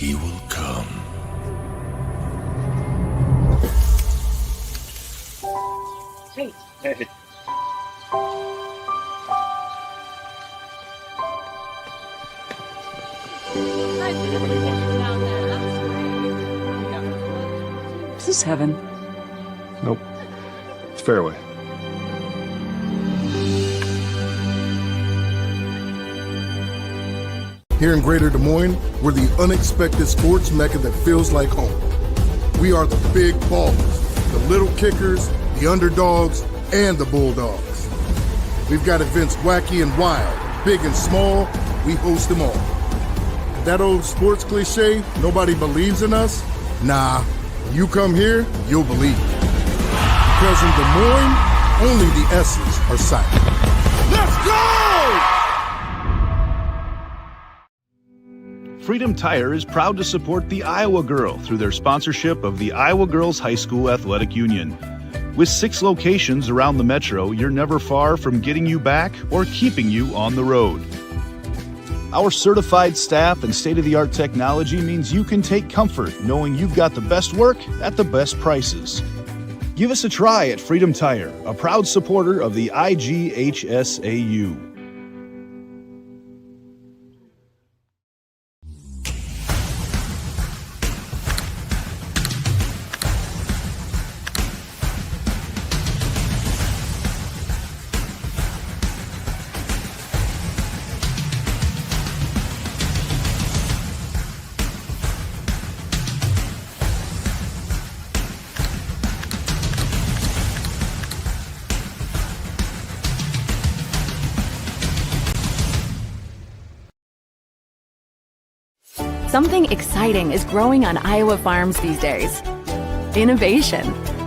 he will come. Hey. Hey. Is this heaven? Nope. It's fairway. Here in Greater Des Moines, we're the unexpected sports mecca that feels like home. We are the big ballers, the little kickers, the underdogs, and the bulldogs. We've got events wacky and wild, big and small, we host them all. That old sports cliche, nobody believes in us? Nah, when you come here, you'll believe. Because in Des Moines, only the S's are silent. Let's go! Freedom Tire is proud to support the Iowa Girl through their sponsorship of the Iowa Girls High School Athletic Union. With 6 locations around the metro, you're never far from getting you back or keeping you on the road. Our certified staff and state-of-the-art technology means you can take comfort knowing you've got the best work at the best prices. Give us a try at Freedom Tire, a proud supporter of the IGHSAU. Something exciting is growing on Iowa farms these days. Innovation.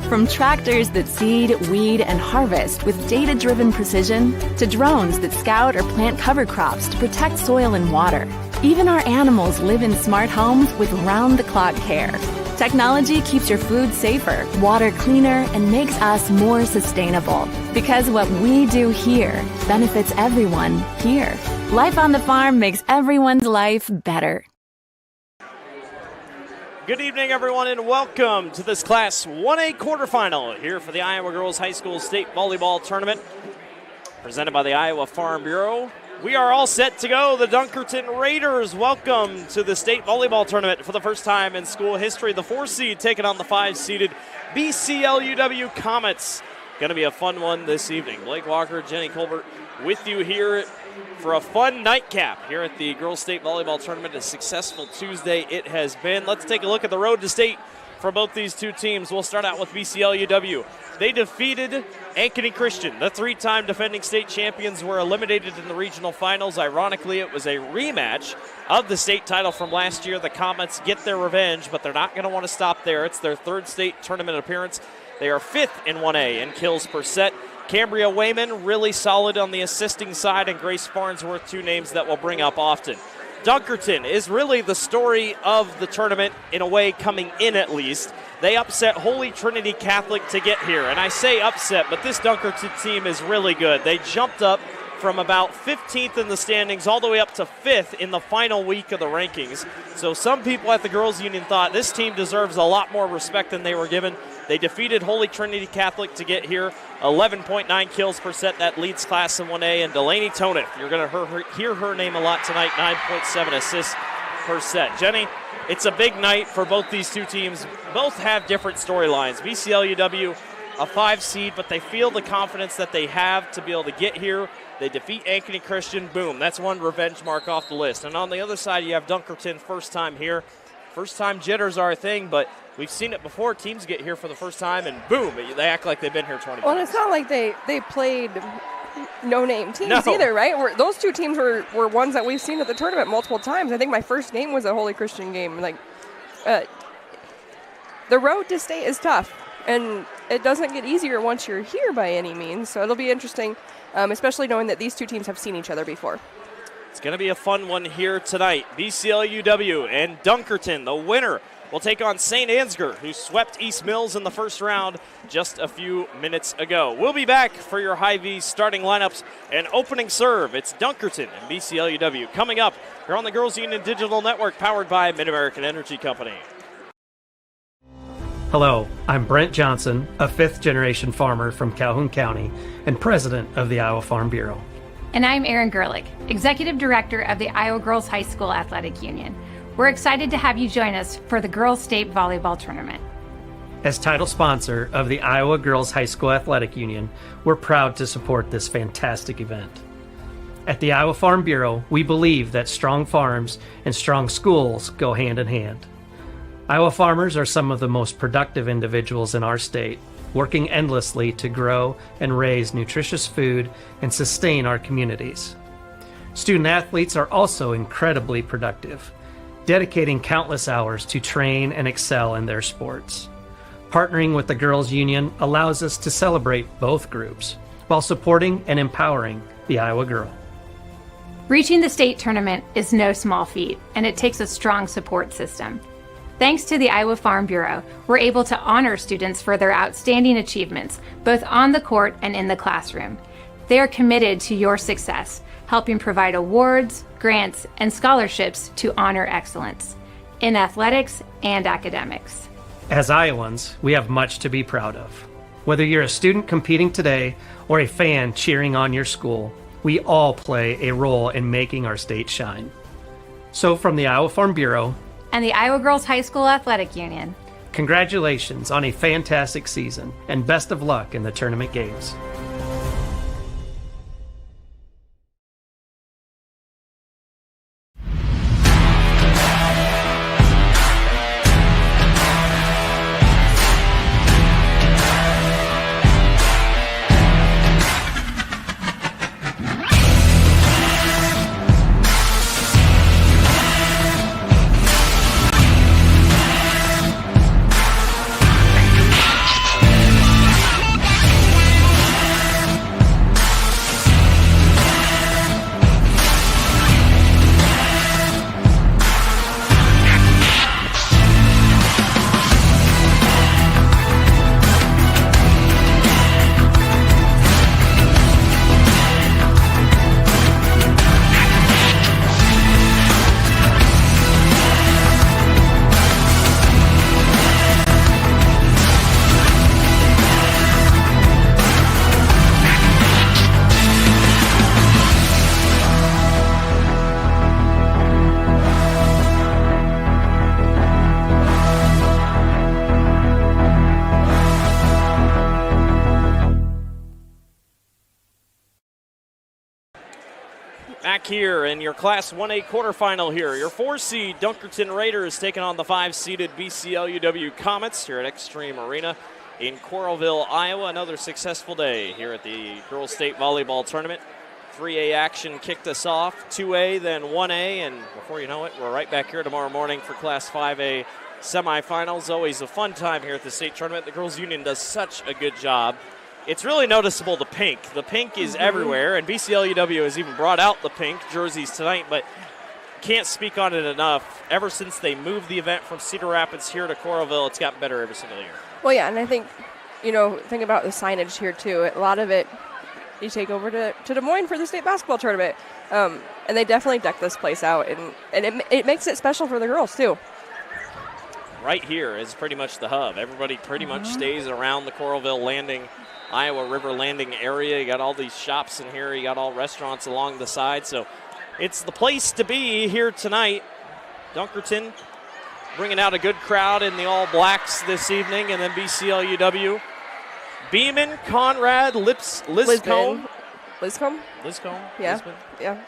From tractors that seed, weed, and harvest with data-driven precision to drones that scout or plant cover crops to protect soil and water. Even our animals live in smart homes with round-the-clock care. Technology keeps your food safer, water cleaner, and makes us more sustainable. Because what we do here benefits everyone here. Life on the farm makes everyone's life better. Good evening, everyone, and welcome to this Class 1A quarterfinal here for the Iowa Girls High School State Volleyball Tournament, presented by the Iowa Farm Bureau. We are all set to go. The Dunkerton Raiders welcome to the State Volleyball Tournament for the first time in school history. The 4 seed taking on the 5-seeded BCLUW Comets. Going to be a fun one this evening. Blake Walker, Jenny Colbert with you here for a fun nightcap here at the Girls State Volleyball Tournament. A successful Tuesday it has been. Let's take a look at the road to state for both these two teams. We'll start out with BCLUW. They defeated Ankeny Christian. The 3-time defending state champions were eliminated in the regional finals. Ironically, it was a rematch of the state title from last year. The Comets get their revenge, but they're not going to want to stop there. It's their 3rd state tournament appearance. They are 5th in 1A in kills per set. Cambria Wayman really solid on the assisting side, and Grace Farnsworth, 2 names that we'll bring up often. Dunkerton is really the story of the tournament, in a way, coming in at least. They upset Holy Trinity Catholic to get here, and I say upset, but this Dunkerton team is really good. They jumped up from about 15th in the standings all the way up to 5th in the final week of the rankings. So some people at the Girls Union thought this team deserves a lot more respect than they were given. They defeated Holy Trinity Catholic to get here, 11.9 kills per set. That leads Class in 1A. And Delaney Toneth, you're going to hear her name a lot tonight, 9.7 assists per set. Jenny, it's a big night for both these two teams. Both have different storylines. BCLUW, a 5 seed, but they feel the confidence that they have to be able to get here. They defeat Ankeny Christian, boom, that's one revenge mark off the list. And on the other side, you have Dunkerton, first time here. First time jitters are a thing, but we've seen it before. Teams get here for the first time, and boom, they act like they've been here 20 Well, times. it's not like they played no-name teams either, right? Those two teams were ones that we've seen at the tournament multiple times. I think my first game was a Holy Christian game. The road to state is tough, and it doesn't get easier once you're here by any means. So it'll be interesting, especially knowing that these two teams have seen each other before. It's going to be a fun one here tonight. BCLUW and Dunkerton, the winner will take on St. Ansgar, who swept East Mills in the first round just a few minutes ago. We'll be back for your Hy-Vee starting lineups and opening serve. It's Dunkerton and BCLUW coming up here on the Girls Union Digital Network, powered by Mid-American Energy Company. Hello, I'm Brent Johnson, a fifth-generation farmer from Calhoun County and president of the Iowa Farm Bureau. And I'm Erin Gerlich, executive director of the Iowa Girls High School Athletic Union. We're excited to have you join us for the Girls State Volleyball Tournament. As title sponsor of the Iowa Girls High School Athletic Union, we're proud to support this fantastic event. At the Iowa Farm Bureau, we believe that strong farms and strong schools go hand in hand. Iowa farmers are some of the most productive individuals in our state, working endlessly to grow and raise nutritious food and sustain our communities. Student athletes are also incredibly productive, dedicating countless hours to train and excel in their sports. Partnering with the Girls Union allows us to celebrate both groups while supporting and empowering the Iowa girl. Reaching the state tournament is no small feat, and it takes a strong support system. Thanks to the Iowa Farm Bureau, we're able to honor students for their outstanding achievements, both on the court and in the classroom. They are committed to your success, helping provide awards, grants, and scholarships to honor excellence in athletics and academics. As Iowans, we have much to be proud of. Whether you're a student competing today or a fan cheering on your school, we all play a role in making our state shine. So from the Iowa Farm Bureau and the Iowa Girls High School Athletic Union, congratulations on a fantastic season and best of luck in the tournament games. Back here in your Class 1A quarterfinal here, your 4-seed Dunkerton Raiders taking on the 5-seeded BCLUW Comets here at Extreme Arena in Coralville, Iowa. Another successful day here at the Girls State Volleyball Tournament. 3A action kicked us off, 2A, then 1A, and before you know it, we're right back here tomorrow morning for Class 5A semifinals. Always a fun time here at the state tournament. The Girls Union does such a good job. It's really noticeable, the pink. The pink is everywhere, and BCLUW has even brought out the pink jerseys tonight, but can't speak on it enough. Ever since they moved the event from Cedar Rapids here to Coralville, it's gotten better every single year. Well, yeah, and I think, think about the signage here, too. A lot of it, you take over to Des Moines for the state basketball tournament, and they definitely deck this place out, and it makes it special for the girls, too. Right here is pretty much the hub. Everybody pretty much stays around the Coralville Landing, Iowa River Landing area. You got all these shops in here. You got all restaurants along the side. So it's the place to be here tonight. Dunkerton bringing out a good crowd in the All Blacks this evening. And then BCLUW. Beeman, Conrad, Liscombe. Liscombe? Yeah. Lisbon. Yeah.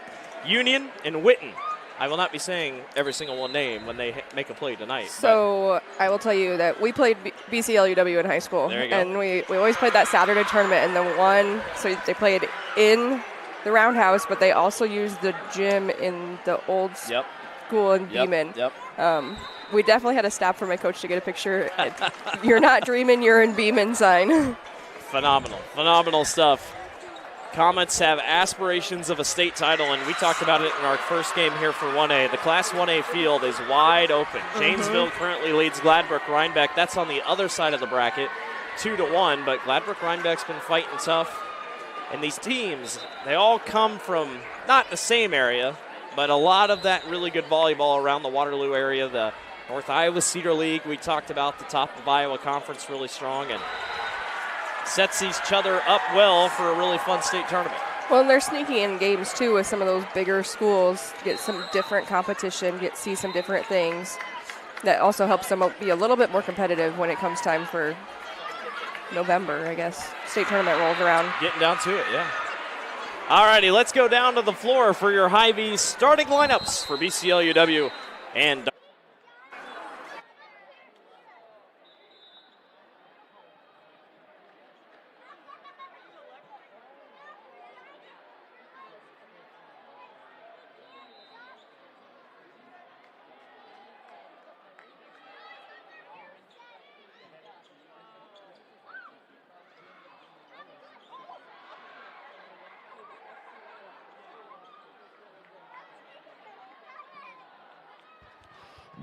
Union, and Witten. I will not be saying every single one name when they make a play tonight. So I will tell you that we played BCLUW in high school. There you go. And we always played that Saturday tournament and then won. So they played in the Roundhouse, but they also used the gym in the old school in Beeman. We definitely had to stop for my coach to get a picture. You're not dreaming, you're in Beeman sign. Phenomenal stuff. Comets have aspirations of a state title, and we talked about it in our first game here for 1A. The Class 1A field is wide open. Janesville currently leads Gladbrook-Rhinebeck. That's on the other side of the bracket, 2-1, but Gladbrook-Rhinebeck's been fighting tough. And these teams, they all come from not the same area, but a lot of that really good volleyball around the Waterloo area. The North Iowa Cedar League, we talked about, the top of Iowa Conference, really strong, and sets each other up well for a really fun state tournament. Well, and they're sneaking in games, too, with some of those bigger schools to get some different competition, see some different things. That also helps them be a little bit more competitive when it comes time for November, I guess. State tournament rolls around. Getting down to it, yeah. All righty, let's go down to the floor for your Hy-Vee starting lineups for BCLUW and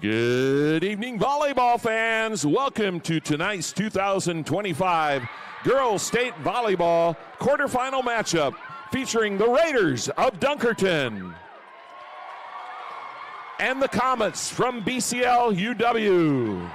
Good evening, volleyball fans. Welcome to tonight's 2025 Girls State Volleyball quarterfinal matchup featuring the Raiders of Dunkerton and the Comets from BCLUW.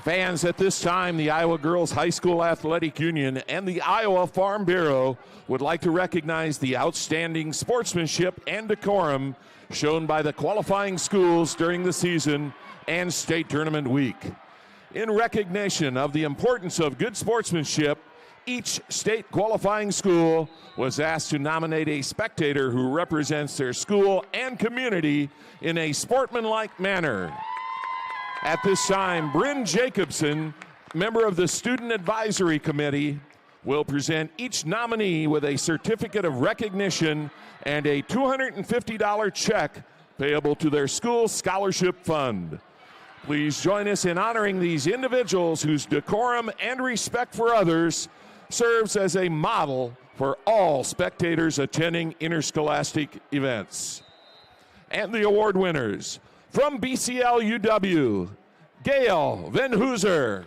Fans, at this time, the Iowa Girls High School Athletic Union and the Iowa Farm Bureau would like to recognize the outstanding sportsmanship and decorum shown by the qualifying schools during the season and state tournament week. In recognition of the importance of good sportsmanship, each state qualifying school was asked to nominate a spectator who represents their school and community in a sportsmanlike manner. At this time, Bryn Jacobson, member of the Student Advisory Committee, will present each nominee with a certificate of recognition and a $250 check payable to their school scholarship fund. Please join us in honoring these individuals whose decorum and respect for others serves as a model for all spectators attending interscholastic events. And the award winners, from BCLUW, Gail Venhooser.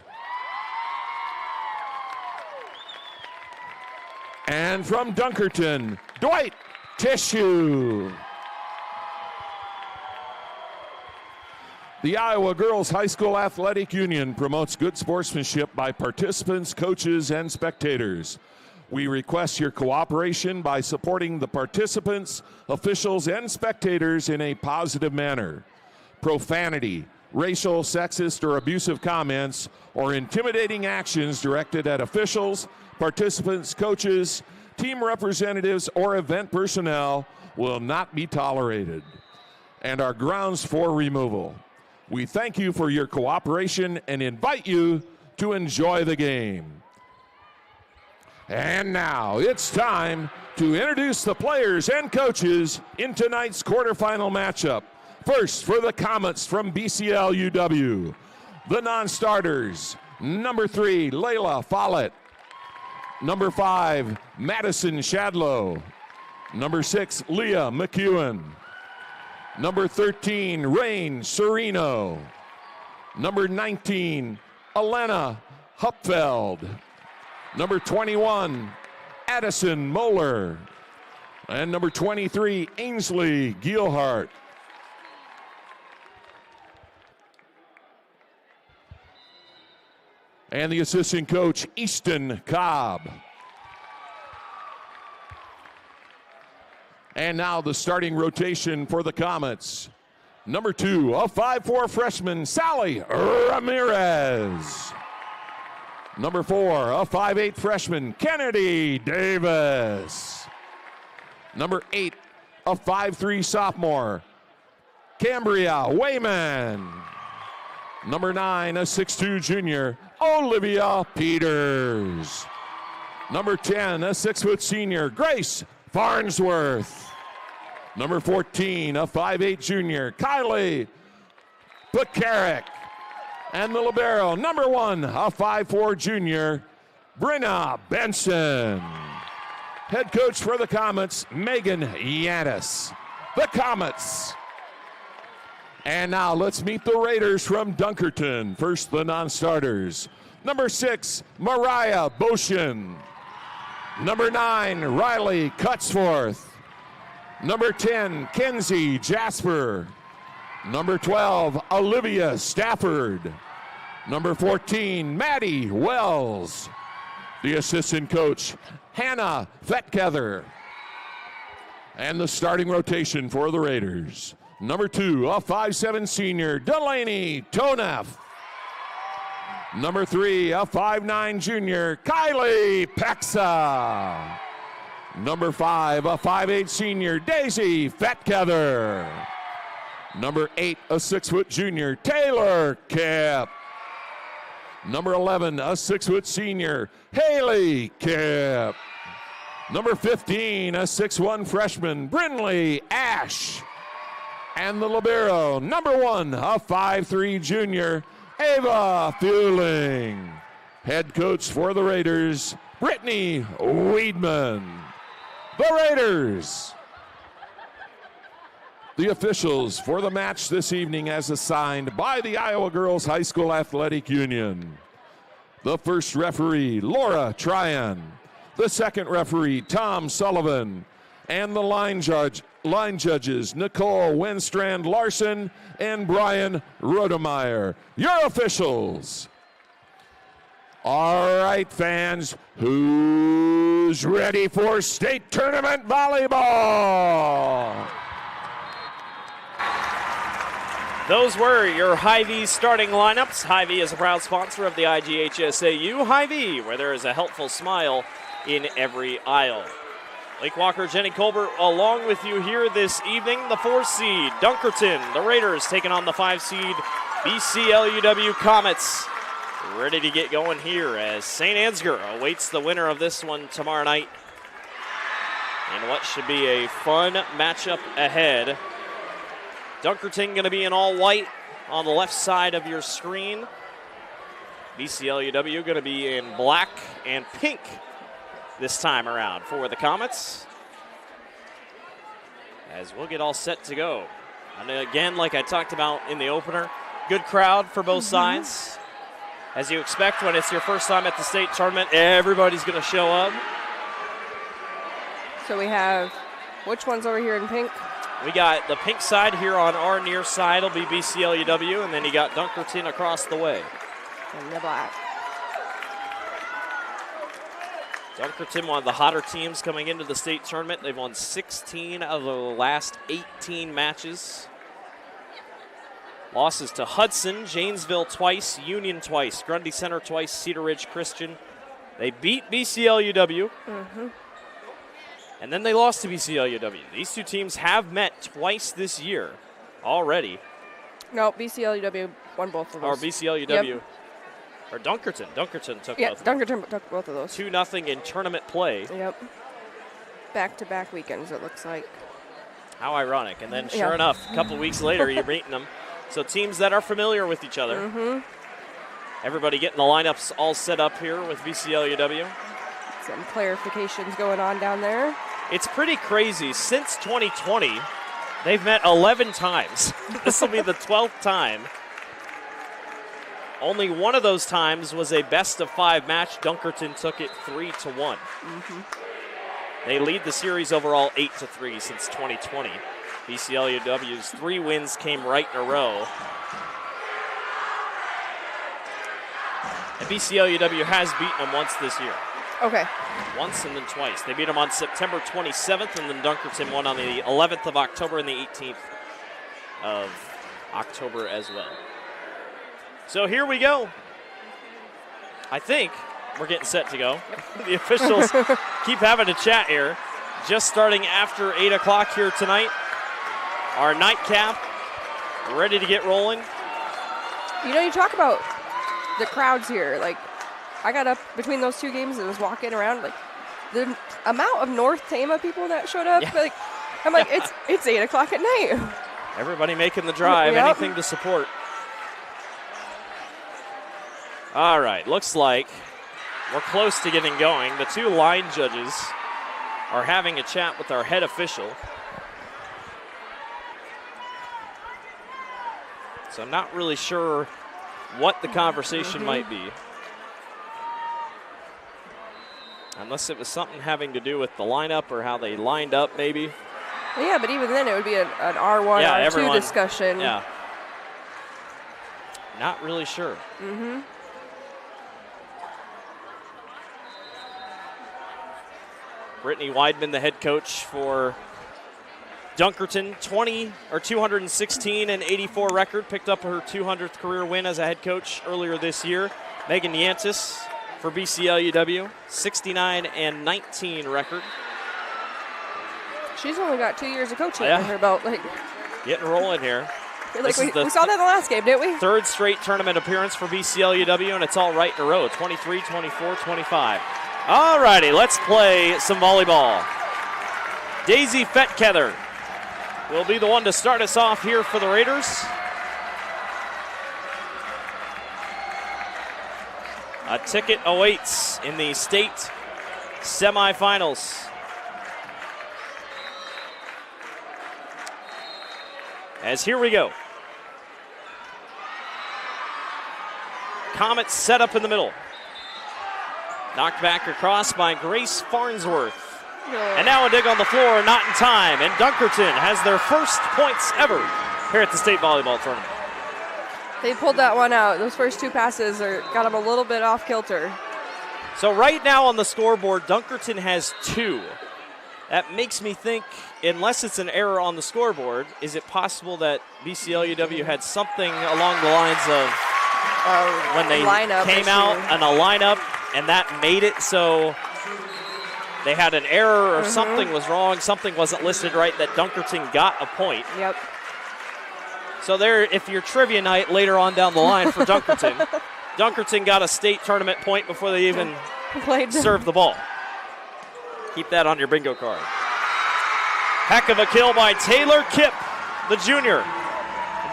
And from Dunkerton, Dwight Tissue. The Iowa Girls High School Athletic Union promotes good sportsmanship by participants, coaches, and spectators. We request your cooperation by supporting the participants, officials, and spectators in a positive manner. Profanity, racial, sexist, or abusive comments, or intimidating actions directed at officials, participants, coaches, team representatives, or event personnel will not be tolerated and are grounds for removal. We thank you for your cooperation and invite you to enjoy the game. And now it's time to introduce the players and coaches in tonight's quarterfinal matchup. First, for the Comets from BCLUW, the non-starters, number 3, Layla Follett. Number 5, Madison Shadlow. Number 6, Leah McEwen. Number 13, Rain Sereno. Number 19, Elena Hupfeld. Number 21, Addison Moeller. And number 23, Ainsley Gielhart. And the assistant coach, Easton Cobb. And now the starting rotation for the Comets. Number 2, a 5'4" freshman, Sally Ramirez. Number 4, a 5'8" freshman, Kennedy Davis. Number 8, a 5'3" sophomore, Cambria Wayman. Number 9, a 6'2" junior, Olivia Peters. Number 10, a 6' senior, Grace Farnsworth. Number 14, a 5'8" junior, Kylie Pekarik. And the libero, number 1, a 5'4" junior, Brenna Benson. Head coach for the Comets, Megan Yanis. The Comets. And now let's meet the Raiders from Dunkerton. First, the non-starters. Number 6, Mariah Boshin. Number 9, Riley Cutsforth. Number 10, Kenzie Jasper. Number 12, Olivia Stafford. Number 14, Maddie Wells. The assistant coach, Hannah Fetkether. And the starting rotation for the Raiders. Number 2, a 5'7" senior, Delaney Toneff. Number 3, a 5'9" junior, Kylie Pexa. Number 5, a 5'8" senior, Daisy Fetkether. Number 8, a 6' junior, Taylor Kipp. Number 11, a 6' senior, Haley Kipp. Number 15, a 6'1" freshman, Brinley Ash. And the libero, number 1, a 5'3" junior, Ava Fueling. Head coach for the Raiders, Brittany Weedman. The Raiders. The officials for the match this evening as assigned by the Iowa Girls High School Athletic Union. The first referee, Laura Tryon. The second referee, Tom Sullivan. And the line judges, Nicole Winstrand Larson and Brian Rodemeyer. Your officials. All right, fans, who's ready for state tournament volleyball? Those were your Hy-Vee starting lineups. Hy-Vee is a proud sponsor of the IGHSAU. Hy-Vee, where there is a helpful smile in every aisle. Lake Walker, Jenny Colbert, along with you here this evening. The 4th seed, Dunkerton. The Raiders taking on the 5 seed, BCLUW Comets. Ready to get going here as St. Ansgar awaits the winner of this one tomorrow night. And what should be a fun matchup ahead. Dunkerton going to be in all white on the left side of your screen. BCLUW going to be in black and pink this time around for the Comets. As we'll get all set to go. And again, like I talked about in the opener, good crowd for both sides. As you expect when it's your first time at the state tournament, everybody's going to show up. So we have, which one's over here in pink? We got the pink side here on our near side will be BCLUW, and then you got Dunkerton across the way. And the black. Dunkerton, one of the hotter teams coming into the state tournament. They've won 16 of the last 18 matches. Losses to Hudson, Janesville twice, Union twice, Grundy Center twice, Cedar Ridge Christian. They beat BCLUW. And then they lost to BCLUW. These two teams have met twice this year already. No, BCLUW won both of those. Or BCLUW. Yep. Or Dunkerton. Dunkerton took both of them. Dunkerton took both of those. 2-0 in tournament play. Yep. Back-to-back weekends, it looks like. How ironic. And then, sure enough, a couple weeks later, you're meeting them. So teams that are familiar with each other. Everybody getting the lineups all set up here with BCLUW. Some clarifications going on down there. It's pretty crazy. Since 2020, they've met 11 times. This will be the 12th time. Only one of those times was a best-of-5 match. Dunkerton took it 3-1. They lead the series overall 8-3 since 2020. BCLUW's 3 wins came right in a row. And BCLUW has beaten them once this year. Okay. Once and then twice. They beat them on September 27th, and then Dunkerton won on the 11th of October and the 18th of October as well. So here we go. I think we're getting set to go. The officials keep having a chat here. Just starting after 8 o'clock here tonight. Our nightcap ready to get rolling. You know, you talk about the crowds here. Like, I got up between those two games and was walking around. Like, the amount of North Tama people that showed up. Like, I'm like, it's 8 o'clock at night. Everybody making the drive, anything to support. All right, looks like We're close to getting going. The two line judges are having a chat with our head official. So I'm not really sure what the conversation might be. Unless it was something having to do with the lineup or how they lined up, maybe. Yeah, but even then it would be an R1, Yeah, R2 discussion. Yeah. Not really sure. Brittany Weidman, the head coach for Dunkerton, 216 and 84 record, picked up her 200th career win as a head coach earlier this year. Megan Yantis for BCLUW, 69 and 19 record. She's only got 2 years of coaching under her belt. Getting rolling here. Like we saw that in the last game, didn't we? Third straight tournament appearance for BCLUW, and it's all right in a row, 23, 24, 25. All righty, let's play some volleyball. Daisy Fetkether will be the one to start us off here for the Raiders. A ticket awaits in the state semifinals. As here we go. Comets set up in the middle. Knocked back across by Grace Farnsworth. And now a dig on the floor, not in time. And Dunkerton has their first points ever here at the state volleyball tournament. They pulled that one out. Those first two passes got them a little bit off kilter. So right now on the scoreboard, Dunkerton has 2. That makes me think, unless it's an error on the scoreboard, is it possible that BCLUW had something along the lines of when they came out in a lineup and that made it so they had an error or something was wrong, something wasn't listed right, that Dunkerton got a point. Yep. So there, if you're trivia night later on down the line for Dunkerton, Dunkerton got a state tournament point before they even served the ball. Keep that on your bingo card. Heck of a kill by Taylor Kipp, the junior.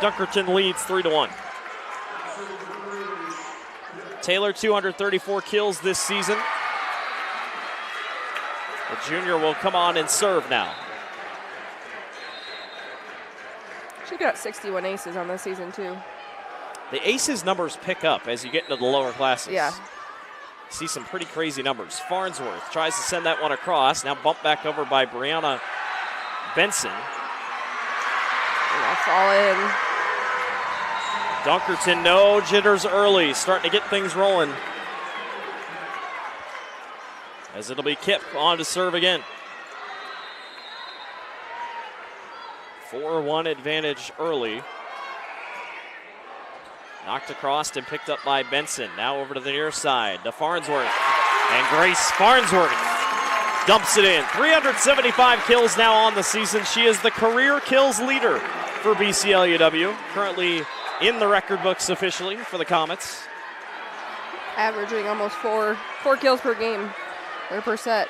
Dunkerton leads 3-1. Taylor, 234 kills this season. The junior will come on and serve now. She's got 61 aces on this season, too. The aces numbers pick up as you get into the lower classes. Yeah. See some pretty crazy numbers. Farnsworth tries to send that one across. Now bumped back over by Brianna Benson. Fall in. Dunkerton, no jitters early. Starting to get things rolling. As it'll be Kipp on to serve again. 4-1 advantage early. Knocked across and picked up by Benson. Now over to the near side to Farnsworth. And Grace Farnsworth dumps it in. 375 kills now on the season. She is the career kills leader for BCLUW. Currently in the record books officially for the Comets. Averaging almost four kills per game or per set.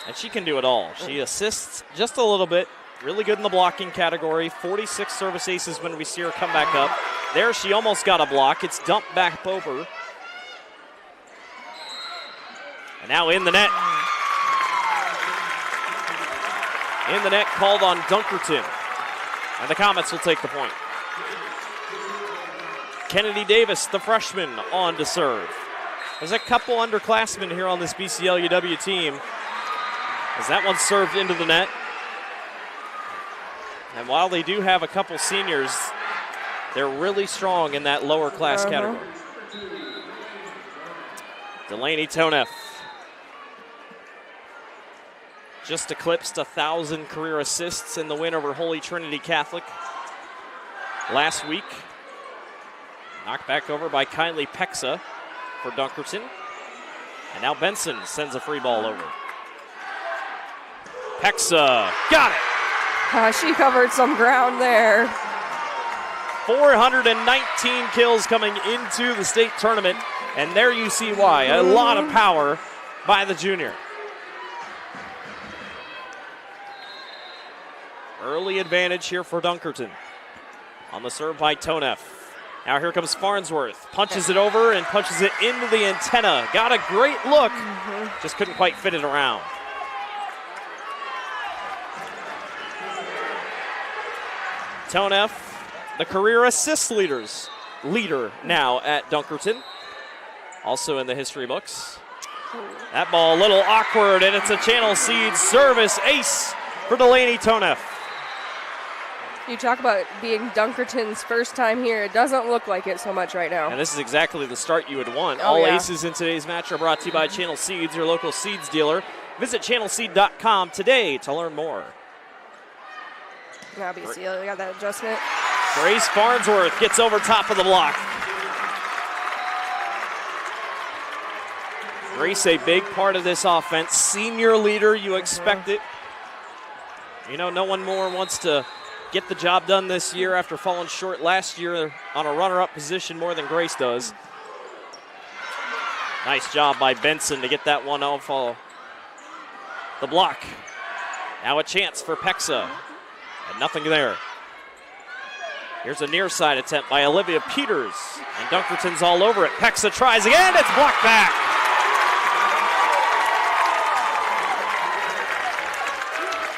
And she can do it all. She assists just a little bit. Really good in the blocking category. 46 service aces when we see her come back up. There she almost got a block. It's dumped back over. And now in the net. In the net called on Dunkerton. And the Comets will take the point. Kennedy Davis, the freshman, on to serve. There's a couple underclassmen here on this BCLUW team. As that one served into the net. And while they do have a couple seniors, they're really strong in that lower class category. Delaney Toneff just eclipsed 1,000 career assists in the win over Holy Trinity Catholic last week. Knocked back over by Kylie Pexa for Dunkerton. And now Benson sends a free ball over. Pexa got it. She covered some ground there. 419 kills coming into the state tournament, and there you see why. A lot of power by the junior. Early advantage here for Dunkerton. On the serve by Toneff. Now here comes Farnsworth. Punches it over and punches it into the antenna. Got a great look. Just couldn't quite fit it around. Tonev, the career assist leader now at Dunkerton. Also in the history books. That ball a little awkward, and it's a Channel Seed service ace for Delaney Tonev. You talk about being Dunkerton's first time here. It doesn't look like it so much right now. And this is exactly the start you would want. All aces in today's match are brought to you by Channel Seeds, your local seeds dealer. Visit channelseed.com today to learn more. Now BCLUW got that adjustment. Grace Farnsworth gets over top of the block. Grace, a big part of this offense. Senior leader, you expect it. You know, no one more wants to get the job done this year after falling short last year on a runner-up position more than Grace does. Nice job by Benson to get that one off the block. Now a chance for Pexa, and nothing there. Here's a near side attempt by Olivia Peters, and Dunkerton's all over it. Pexa tries again, it's blocked back.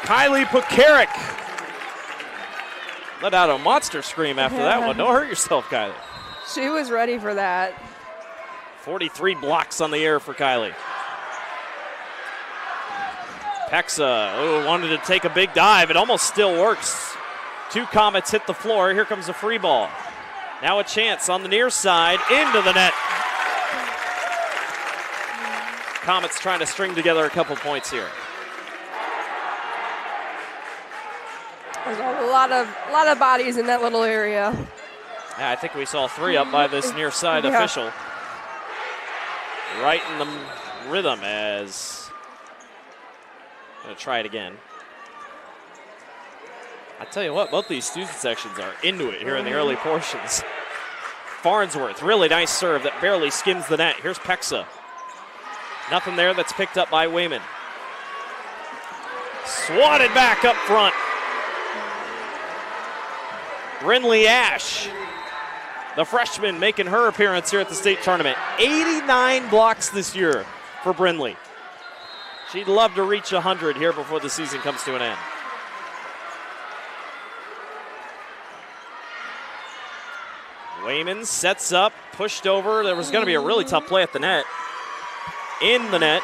Kylie Pukaric let out a monster scream after that one. Don't hurt yourself, Kylie. She was ready for that. 43 blocks on the air for Kylie. Pexa wanted to take a big dive. It almost still works. 2 Comets hit the floor. Here comes a free ball. Now a chance on the near side into the net. Comets trying to string together a couple points here. There's a lot of bodies in that little area. Yeah, I think we saw 3 up by this near side official. Right in the rhythm as going to try it again. I tell you what, both these student sections are into it here in the early portions. Farnsworth, really nice serve that barely skims the net. Here's Pexa. Nothing there, that's picked up by Wayman. Swatted back up front. Brinley Ash, the freshman, making her appearance here at the state tournament. 89 blocks this year for Brinley. She'd love to reach 100 here before the season comes to an end. Wayman sets up, pushed over. There was going to be a really tough play at the net. In the net.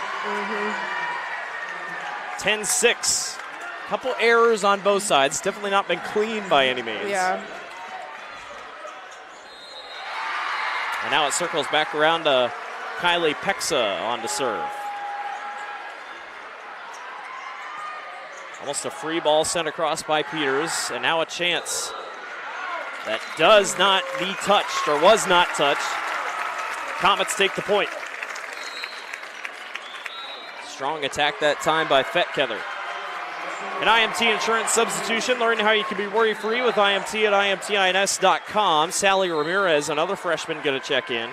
10-6. Couple errors on both sides. Definitely not been clean by any means. Yeah. And now it circles back around to Kylie Pexa on to serve. Almost a free ball sent across by Peters. And now a chance that does not be touched, or was not touched. Comets take the point. Strong attack that time by Fetkether. An IMT insurance substitution. Learn how you can be worry-free with IMT at IMTINS.com. Sally Ramirez, another freshman, going to check in.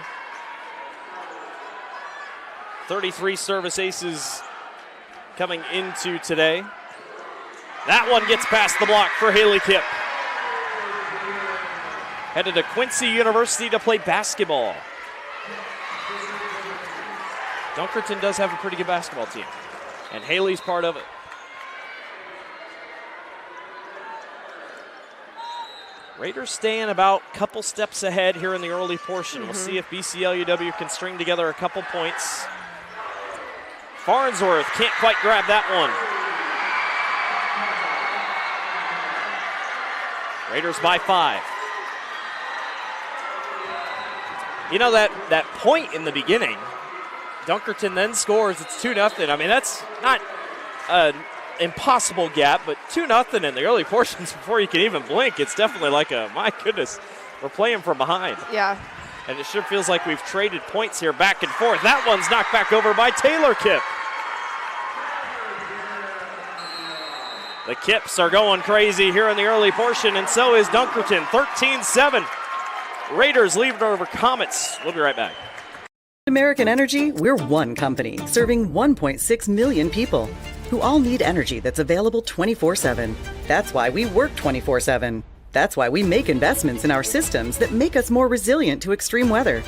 33 service aces coming into today. That one gets past the block for Haley Kipp. Headed to Quincy University to play basketball. Dunkerton does have a pretty good basketball team, and Haley's part of it. Raiders staying about a couple steps ahead here in the early portion. We'll see if BCLUW can string together a couple points. Farnsworth can't quite grab that one. Raiders by 5. You know, that point in the beginning, Dunkerton then scores. It's 2-0. I mean, that's not an impossible gap, but 2-0 in the early portions before you can even blink. It's definitely like a, my goodness, we're playing from behind. Yeah. And it sure feels like we've traded points here back and forth. That one's knocked back over by Taylor Kipp. The Kipps are going crazy here in the early portion, and so is Dunkerton. 13-7. Raiders leave it over Comets. We'll be right back. American Energy, we're one company serving 1.6 million people who all need energy that's available 24/7. That's why we work 24/7. That's why we make investments in our systems that make us more resilient to extreme weather.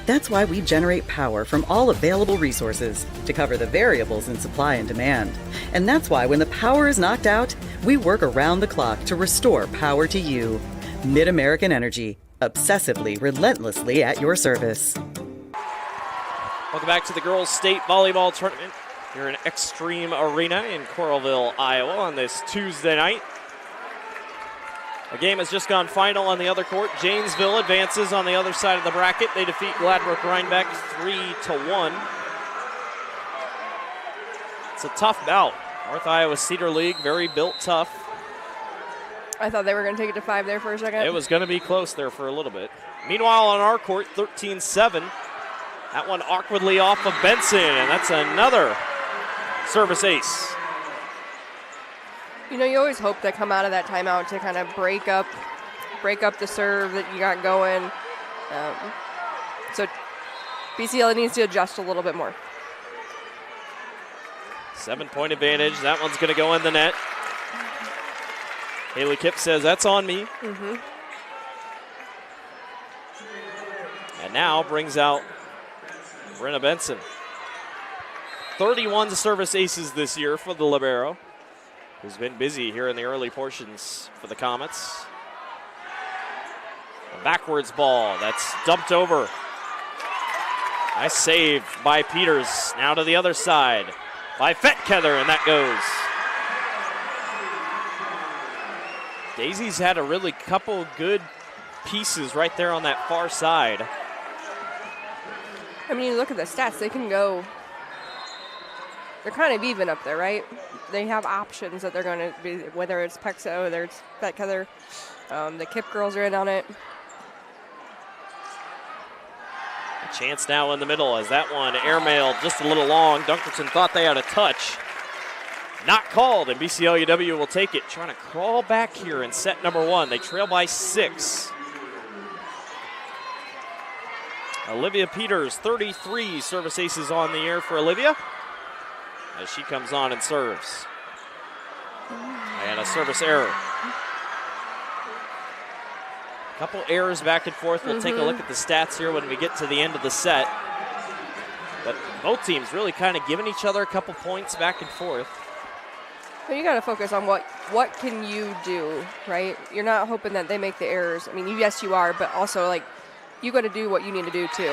That's why we generate power from all available resources to cover the variables in supply and demand. And that's why when the power is knocked out, we work around the clock to restore power to you. Mid-American Energy, obsessively, relentlessly at your service. Welcome back to the Girls State Volleyball Tournament here in Extreme Arena in Coralville, Iowa on this Tuesday night. A game has just gone final on the other court. Janesville advances on the other side of the bracket. They defeat Gladbrook-Rhinebeck 3-1. It's a tough bout. North Iowa Cedar League, very built tough. I thought they were going to take it to 5 there for a second. It was going to be close there for a little bit. Meanwhile, on our court, 13-7. That one awkwardly off of Benson, and that's another service ace. You know, you always hope they come out of that timeout to kind of break up the serve that you got going. So BCL needs to adjust a little bit more. 7-point advantage. That one's going to go in the net. Haley Kipp says, that's on me. Mm-hmm. And now brings out Brenna Benson. 31 service aces this year for the libero, who's been busy here in the early portions for the Comets. A backwards ball that's dumped over. Nice save by Peters. Now to the other side by Fetkether, and that goes. Daisy's had a really couple good pieces right there on that far side. I mean, you look at the stats, they can go. They're kind of even up there, right? They have options that they're going to be, whether it's Pexo, whether it's Fetkether. The Kipp girls are in on it. A chance now in the middle as that one airmailed just a little long. Dunkerton thought they had a touch. Not called, and BCLUW will take it. Trying to crawl back here in set number 1. They trail by 6. Olivia Peters, 33 service aces on the air for Olivia as she comes on and serves. And a service error. A couple errors back and forth. We'll take a look at the stats here when we get to the end of the set. But both teams really kind of giving each other a couple points back and forth. But you got to focus on what can you do, right? You're not hoping that they make the errors. I mean, yes, you are, but also, like, you got to do what you need to do, too.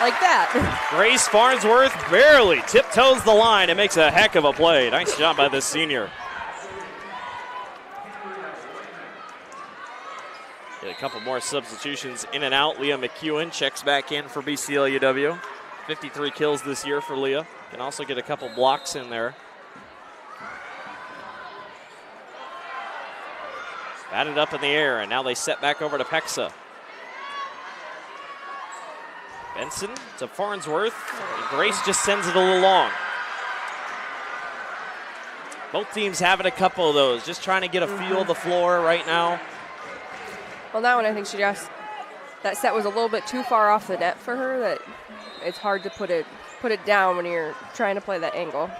Like that. Grace Farnsworth barely tiptoes the line and makes a heck of a play. Nice job by this senior. Get a couple more substitutions in and out. Leah McEwen checks back in for BCLUW. 53 kills this year for Leah. Can also get a couple blocks in there. Batted up in the air, and now they set back over to Pexa. Benson to Farnsworth, and Grace just sends it a little long. Both teams having a couple of those, just trying to get a feel of the floor right now. Well, that one I think she just, that set was a little bit too far off the net for her, that it's hard to put it down when you're trying to play that angle.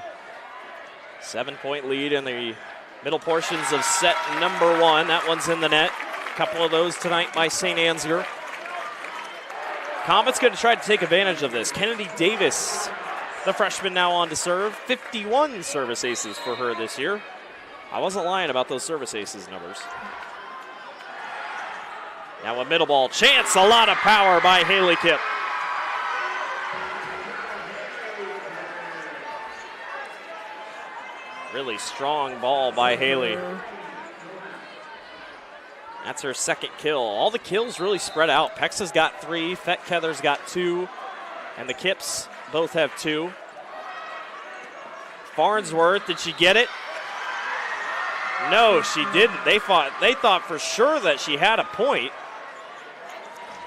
7-point lead in the middle portions of set number 1. That one's in the net. A couple of those tonight by St. Ansgar. Comets going to try to take advantage of this. Kennedy Davis, the freshman, now on to serve. 51 service aces for her this year. I wasn't lying about those service aces numbers. Now a middle ball chance, a lot of power by Haley Kipp. Really strong ball by Haley. That's her second kill. All the kills really spread out. Pexa's got 3, Fetkether's got 2, and the Kipps both have 2. Farnsworth, did she get it? No, she didn't. They thought for sure that she had a point.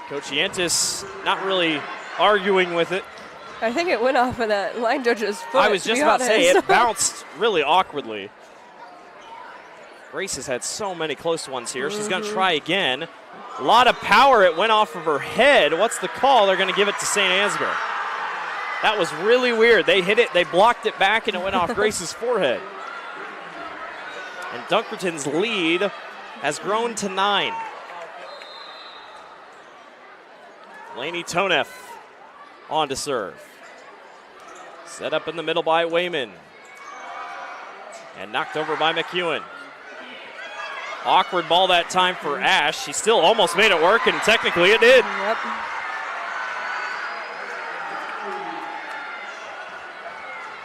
Coach Yantis not really arguing with it. I think it went off of that line judge's foot. I was just about to say, it bounced really awkwardly. Grace has had so many close ones here. She's going to try again. A lot of power. It went off of her head. What's the call? They're going to give it to St. Ansgar. That was really weird. They hit it, they blocked it back, and it went off Grace's forehead. And Dunkerton's lead has grown to 9. Lainey Toneff on to serve. Set up in the middle by Wayman. And knocked over by McEwen. Awkward ball that time for Ash. She still almost made it work, and technically it did. Yep.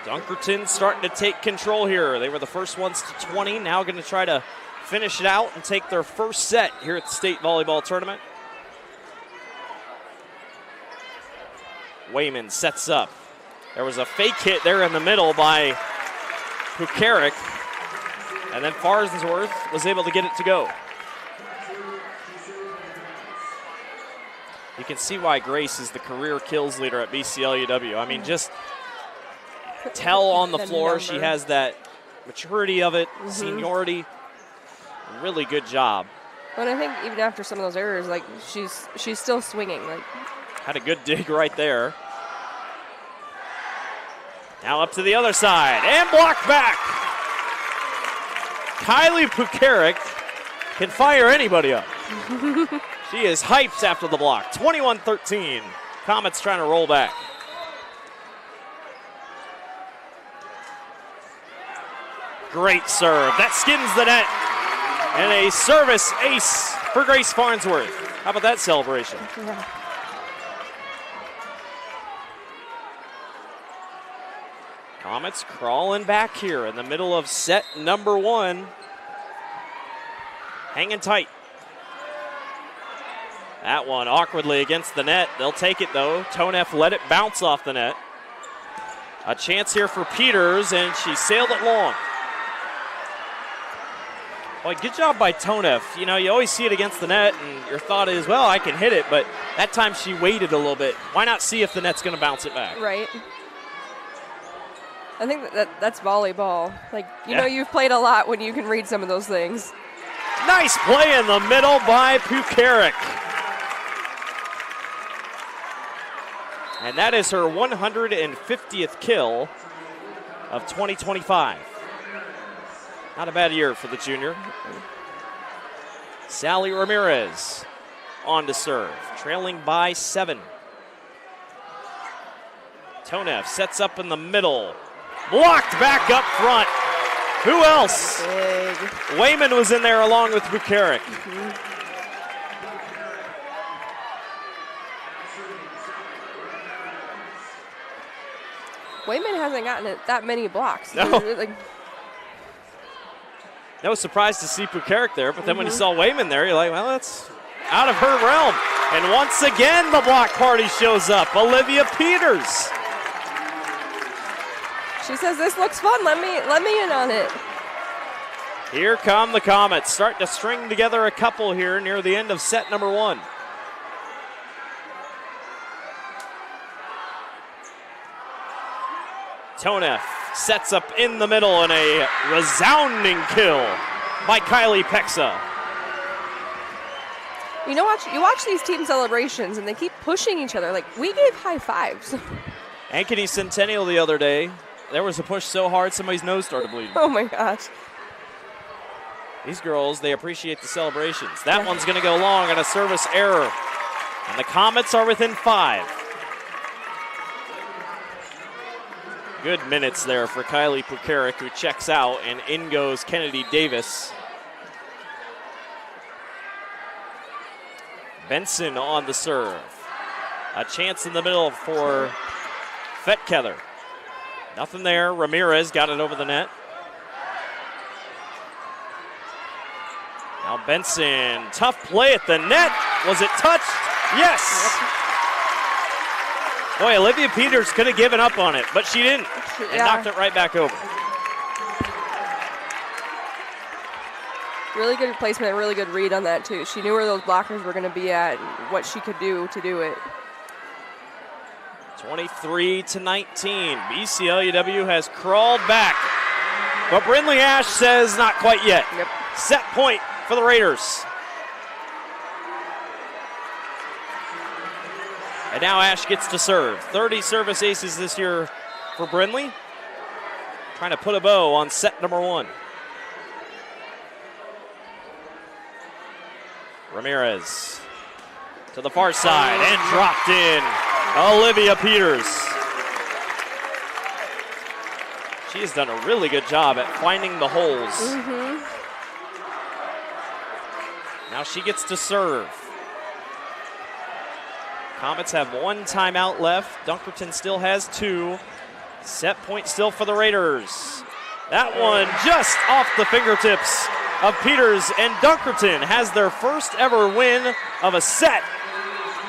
Dunkerton starting to take control here. They were the first ones to 20. Now going to try to finish it out and take their first set here at the state volleyball tournament. Wayman sets up. There was a fake hit there in the middle by Pukarik. And then Farnsworth was able to get it to go. You can see why Grace is the career kills leader at BCLUW. I mean, just tell on the floor she has that maturity of it, seniority. Really good job. But I think even after some of those errors, like she's still swinging. Like, had a good dig right there. Now up to the other side and blocked back. Kylie Pukarik can fire anybody up. She is hyped after the block. 21-13. Comets trying to roll back. Great serve. That skims the net. And a service ace for Grace Farnsworth. How about that celebration? Yeah. Comets crawling back here in the middle of set number 1. Hanging tight. That one awkwardly against the net. They'll take it though. Toneff let it bounce off the net. A chance here for Peters, and she sailed it long. Well, good job by Toneff. You know, you always see it against the net, and your thought is, well, I can hit it, but that time she waited a little bit. Why not see if the net's going to bounce it back? Right. I think that's volleyball. Like, you know, you've played a lot when you can read some of those things. Nice play in the middle by Pukarik. And that is her 150th kill of 2025. Not a bad year for the junior. Sally Ramirez on to serve, trailing by 7. Toneff sets up in the middle. Blocked back up front. Who else? Big. Wayman was in there along with Pukarik. Wayman hasn't gotten that many blocks. No. No surprise to see Pukarik there, but then when you saw Wayman there, you're like, well, that's out of her realm. And once again, the block party shows up. Olivia Peters. She says, this looks fun. Let me in on it. Here come the Comets. Starting to string together a couple here near the end of set number 1. Toneff sets up in the middle and a resounding kill by Kylie Pexa. You know what? You watch these team celebrations and they keep pushing each other. Like, we gave high fives. Ankeny Centennial the other day, there was a push so hard somebody's nose started bleeding. Oh my gosh. These girls, they appreciate the celebrations. That one's going to go long on a service error. And the Comets are within 5. Good minutes there for Kylie Pukarik, who checks out, and in goes Kennedy Davis. Benson on the serve. A chance in the middle for Fetkether. Nothing there. Ramirez got it over the net. Now Benson, tough play at the net. Was it touched? Yes. Boy, Olivia Peters could have given up on it, but she didn't, and knocked it right back over. Really good placement, really good read on that too. She knew where those blockers were going to be at and what she could do to do it. 23-19. BCLUW has crawled back, but Brindley Ash says not quite yet. Yep. Set point for the Raiders. And now Ash gets to serve. 30 service aces this year for Brindley. Trying to put a bow on set number 1. Ramirez to the far side and dropped in. Olivia Peters. She has done a really good job at finding the holes. Now she gets to serve. Comets have 1 timeout left. Dunkerton still has 2. Set point still for the Raiders. That one just off the fingertips of Peters, and Dunkerton has their first ever win of a set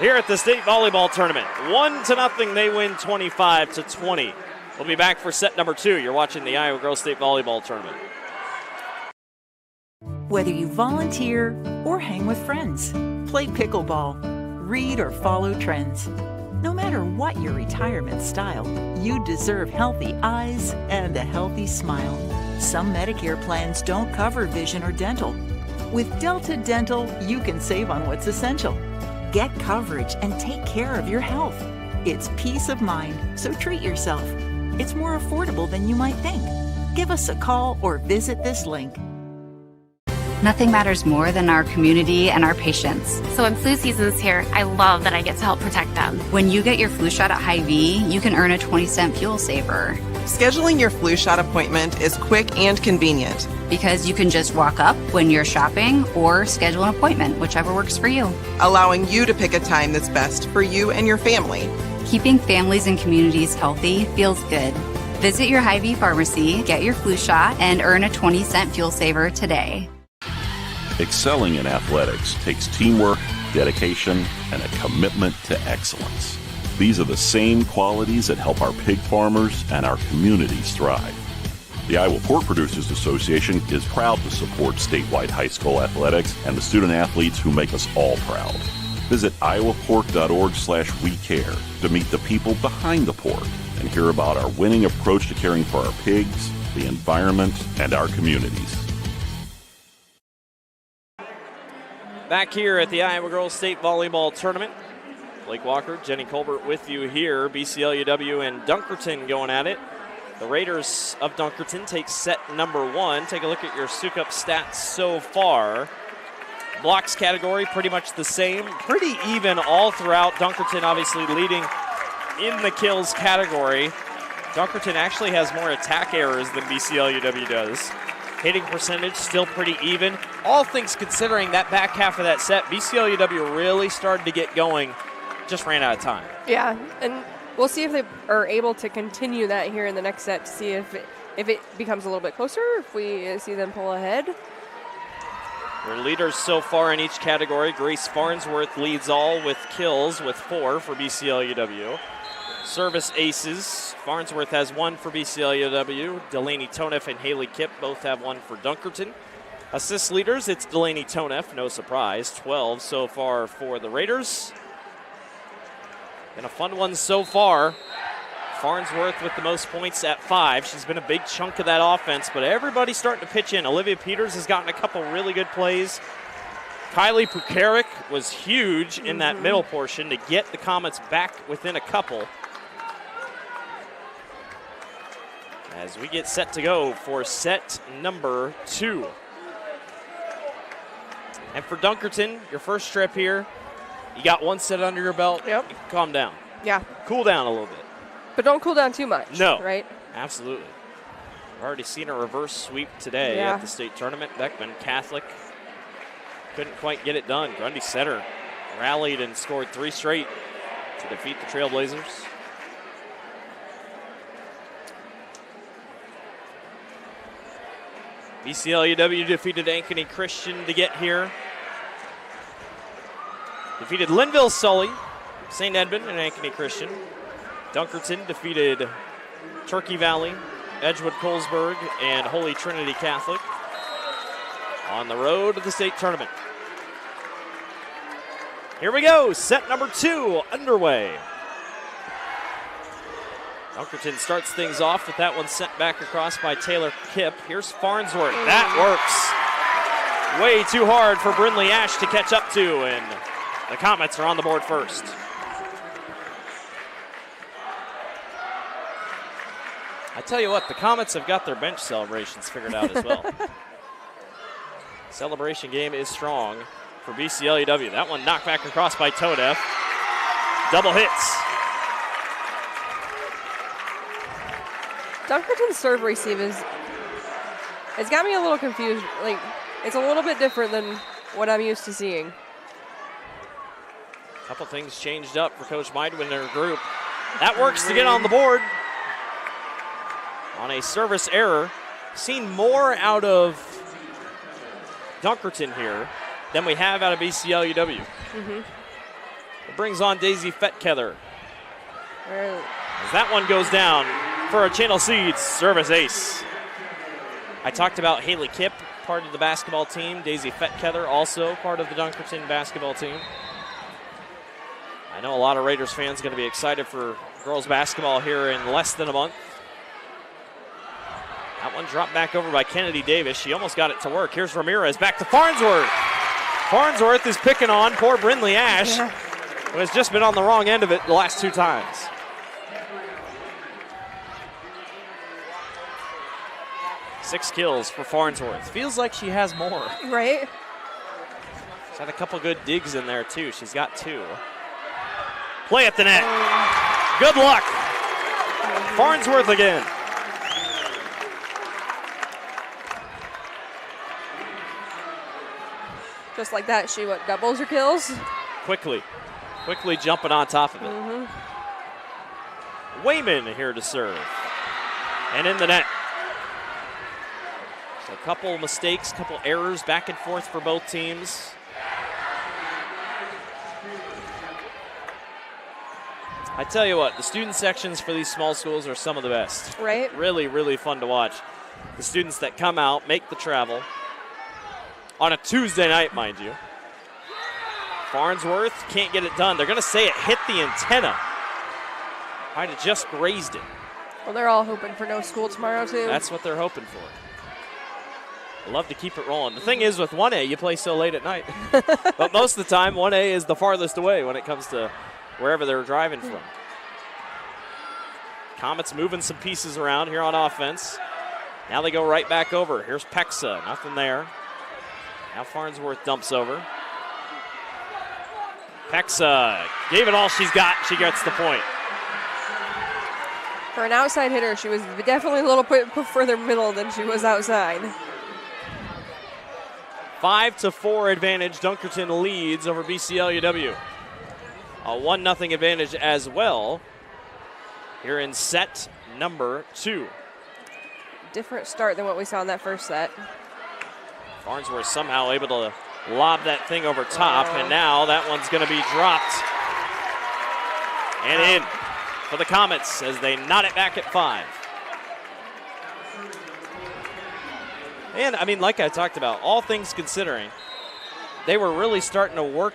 here at the state volleyball tournament. 1-0, they win 25-20. We'll be back for set number 2. You're watching the Iowa Girls State Volleyball Tournament. Whether you volunteer or hang with friends, play pickleball, read or follow trends. No matter what your retirement style, you deserve healthy eyes and a healthy smile. Some Medicare plans don't cover vision or dental. With Delta Dental, you can save on what's essential. Get coverage and take care of your health. It's peace of mind, so treat yourself. It's more affordable than you might think. Give us a call or visit this link. Nothing matters more than our community and our patients. So when flu season's here, I love that I get to help protect them. When you get your flu shot at Hy-Vee, you can earn a 20-cent fuel saver. Scheduling your flu shot appointment is quick and convenient. Because you can just walk up when you're shopping or schedule an appointment, whichever works for you. Allowing you to pick a time that's best for you and your family. Keeping families and communities healthy feels good. Visit your Hy-Vee pharmacy, get your flu shot, and earn a 20-cent fuel saver today. Excelling in athletics takes teamwork, dedication, and a commitment to excellence. These are the same qualities that help our pig farmers and our communities thrive. The Iowa Pork Producers Association is proud to support statewide high school athletics and the student athletes who make us all proud. Visit iowapork.org/WeCare to meet the people behind the pork and hear about our winning approach to caring for our pigs, the environment, and our communities. Back here at the Iowa Girls State Volleyball Tournament. Blake Walker, Jenny Colbert with you here. BCLUW and Dunkerton going at it. The Raiders of Dunkerton take set number 1. Take a look at your Sukup stats so far. Blocks category pretty much the same. Pretty even all throughout. Dunkerton obviously leading in the kills category. Dunkerton actually has more attack errors than BCLUW does. Hitting percentage still pretty even. All things considering, that back half of that set, BCLUW really started to get going. Just ran out of time. Yeah, and we'll see if they are able to continue that here in the next set to see if it becomes a little bit closer, if we see them pull ahead. Their leaders so far in each category. Grace Farnsworth leads all with kills with 4 for BCLUW. Service aces, Farnsworth has 1 for BCLUW. Delaney Toneff and Haley Kipp both have 1 for Dunkerton. Assist leaders, it's Delaney Toneff, no surprise. 12 so far for the Raiders. And a fun one so far. Farnsworth with the most points at 5. She's been a big chunk of that offense, but everybody's starting to pitch in. Olivia Peters has gotten a couple really good plays. Kylie Pukarik was huge in that middle portion to get the Comets back within a couple. As we get set to go for set number 2. And for Dunkerton, your first trip here, you got 1 set under your belt. Yep. You can calm down. Yeah. Cool down a little bit. But don't cool down too much. No. Right? Absolutely. We've already seen a reverse sweep today at the state tournament. Beckman Catholic couldn't quite get it done. Grundy Setter rallied and scored 3 straight to defeat the Trailblazers. BCLUW defeated Ankeny Christian to get here. Defeated Linville Sully, St. Edmund, and Ankeny Christian. Dunkerton defeated Turkey Valley, Edgewood Colesburg, and Holy Trinity Catholic on the road to the state tournament. Here we go, set number 2 underway. Dunkerton starts things off with that one sent back across by Taylor Kipp. Here's Farnsworth. That works. Way too hard for Brindley Ash to catch up to, and the Comets are on the board first. I tell you what, the Comets have got their bench celebrations figured out as well. Celebration game is strong. for BCLUW. That one knocked back across by Tonev. Double hits. Dunkerton's serve receive it's got me a little confused. Like, it's a little bit different than what I'm used to seeing. A couple things changed up for Coach Meidwin and her group. That works to get on the board. On a service error. Seen more out of Dunkerton here than we have out of BCLUW. It brings on Daisy Fetkether. As that one goes down for a Channel Seeds service ace. I talked about Haley Kipp, part of the basketball team. Daisy Fetkether, also part of the Dunkerton basketball team. I know a lot of Raiders fans are going to be excited for girls basketball here in less than a month. That one dropped back over by Kennedy Davis. She almost got it to work. Here's Ramirez back to Farnsworth. Farnsworth is picking on poor Brindley Ash, who has just been on the wrong end of it the last 2 times. Six kills for Farnsworth. Feels like she has more. Right? She's had a couple good digs in there, too. She's got 2. Play at the net. Good luck. Farnsworth again. Just like that, she doubles her kills? Quickly jumping on top of it. Wayman here to serve. And in the net. So a couple mistakes, couple errors back and forth for both teams. I tell you what, the student sections for these small schools are some of the best. Right. Really, really fun to watch. The students that come out, make the travel. On a Tuesday night, mind you. Farnsworth can't get it done. They're going to say it hit the antenna. Might have just grazed it. Well, they're all hoping for no school tomorrow, too. That's what they're hoping for. I love to keep it rolling. The thing is, with 1A, you play so late at night. But most of the time, 1A is the farthest away when it comes to wherever they're driving from. Comets moving some pieces around here on offense. Now they go right back over. Here's Pexa. Nothing there. Now Farnsworth dumps over. Pexa gave it all she's got. She gets the point. For an outside hitter, she was definitely a little bit further middle than she was outside. 5-4 advantage. Dunkerton leads over BCLUW. A 1-0 advantage as well here in set number 2. Different start than what we saw in that first set. Farnsworth somehow able to lob that thing over top, and now that one's going to be dropped and in for the Comets as they knot it back at 5. And, I mean, like I talked about, all things considering, they were really starting to work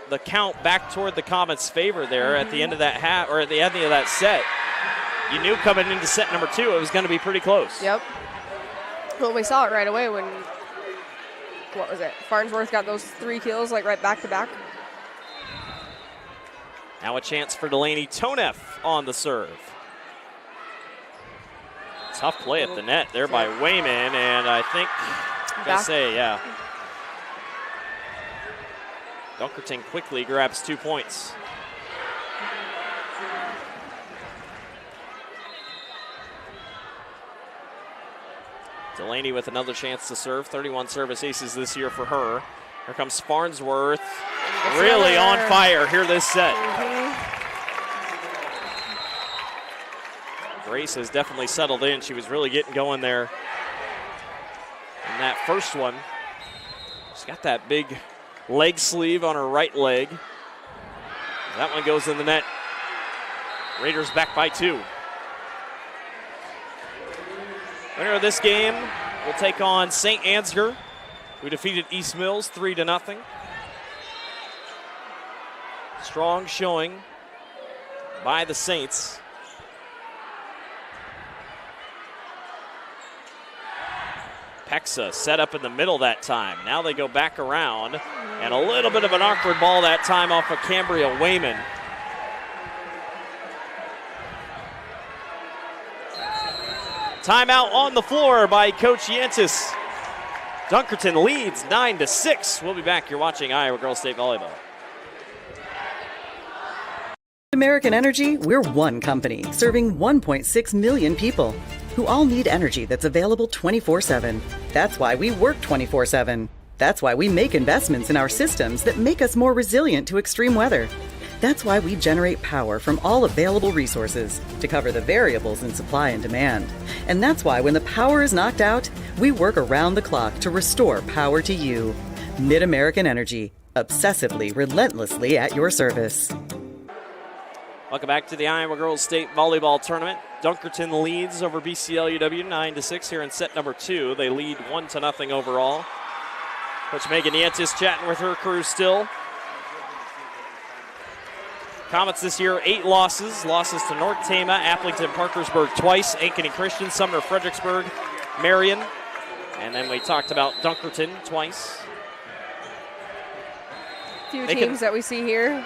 the count back toward the Comets' favor there at the end of that half, or at the end of that set. You knew coming into set number 2 it was going to be pretty close. Yep. Well, we saw it right away when, what was it? Farnsworth got those 3 kills, like right back to back. Now a chance for Delaney Tonev on the serve. Tough play at the net there by Wayman, and I think, yeah. Dunkerton quickly grabs 2 points. Delaney with another chance to serve. 31 service aces this year for her. Here comes Farnsworth. Really on fire here this set. Grace has definitely settled in. She was really getting going there in that first one. She's got that big leg sleeve on her right leg. That one goes in the net. Raiders back by 2. Winner of this game will take on St. Ansgar, who defeated East Mills 3-0. Strong showing by the Saints. Pexa set up in the middle that time. Now they go back around, and a little bit of an awkward ball that time off of Cambria Wayman. Timeout on the floor by Coach Yantis. Dunkerton leads 9-6. We'll be back. You're watching Iowa Girls State Volleyball. American Energy, we're one company serving 1.6 million people who all need energy that's available 24/7. That's why we work 24/7. That's why we make investments in our systems that make us more resilient to extreme weather. That's why we generate power from all available resources to cover the variables in supply and demand. And that's why when the power is knocked out, we work around the clock to restore power to you. Mid-American Energy, obsessively, relentlessly at your service. Welcome back to the Iowa Girls State Volleyball Tournament. Dunkerton leads over BCLUW 9-6 here in set number 2. They lead 1-0 overall. Coach Megan Yantis chatting with her crew still. Comets this year, 8 losses. Losses to North Tama, Applington, Parkersburg twice, Ankeny Christian, Sumner, Fredericksburg, Marion. And then we talked about Dunkerton twice. Few teams that we see here.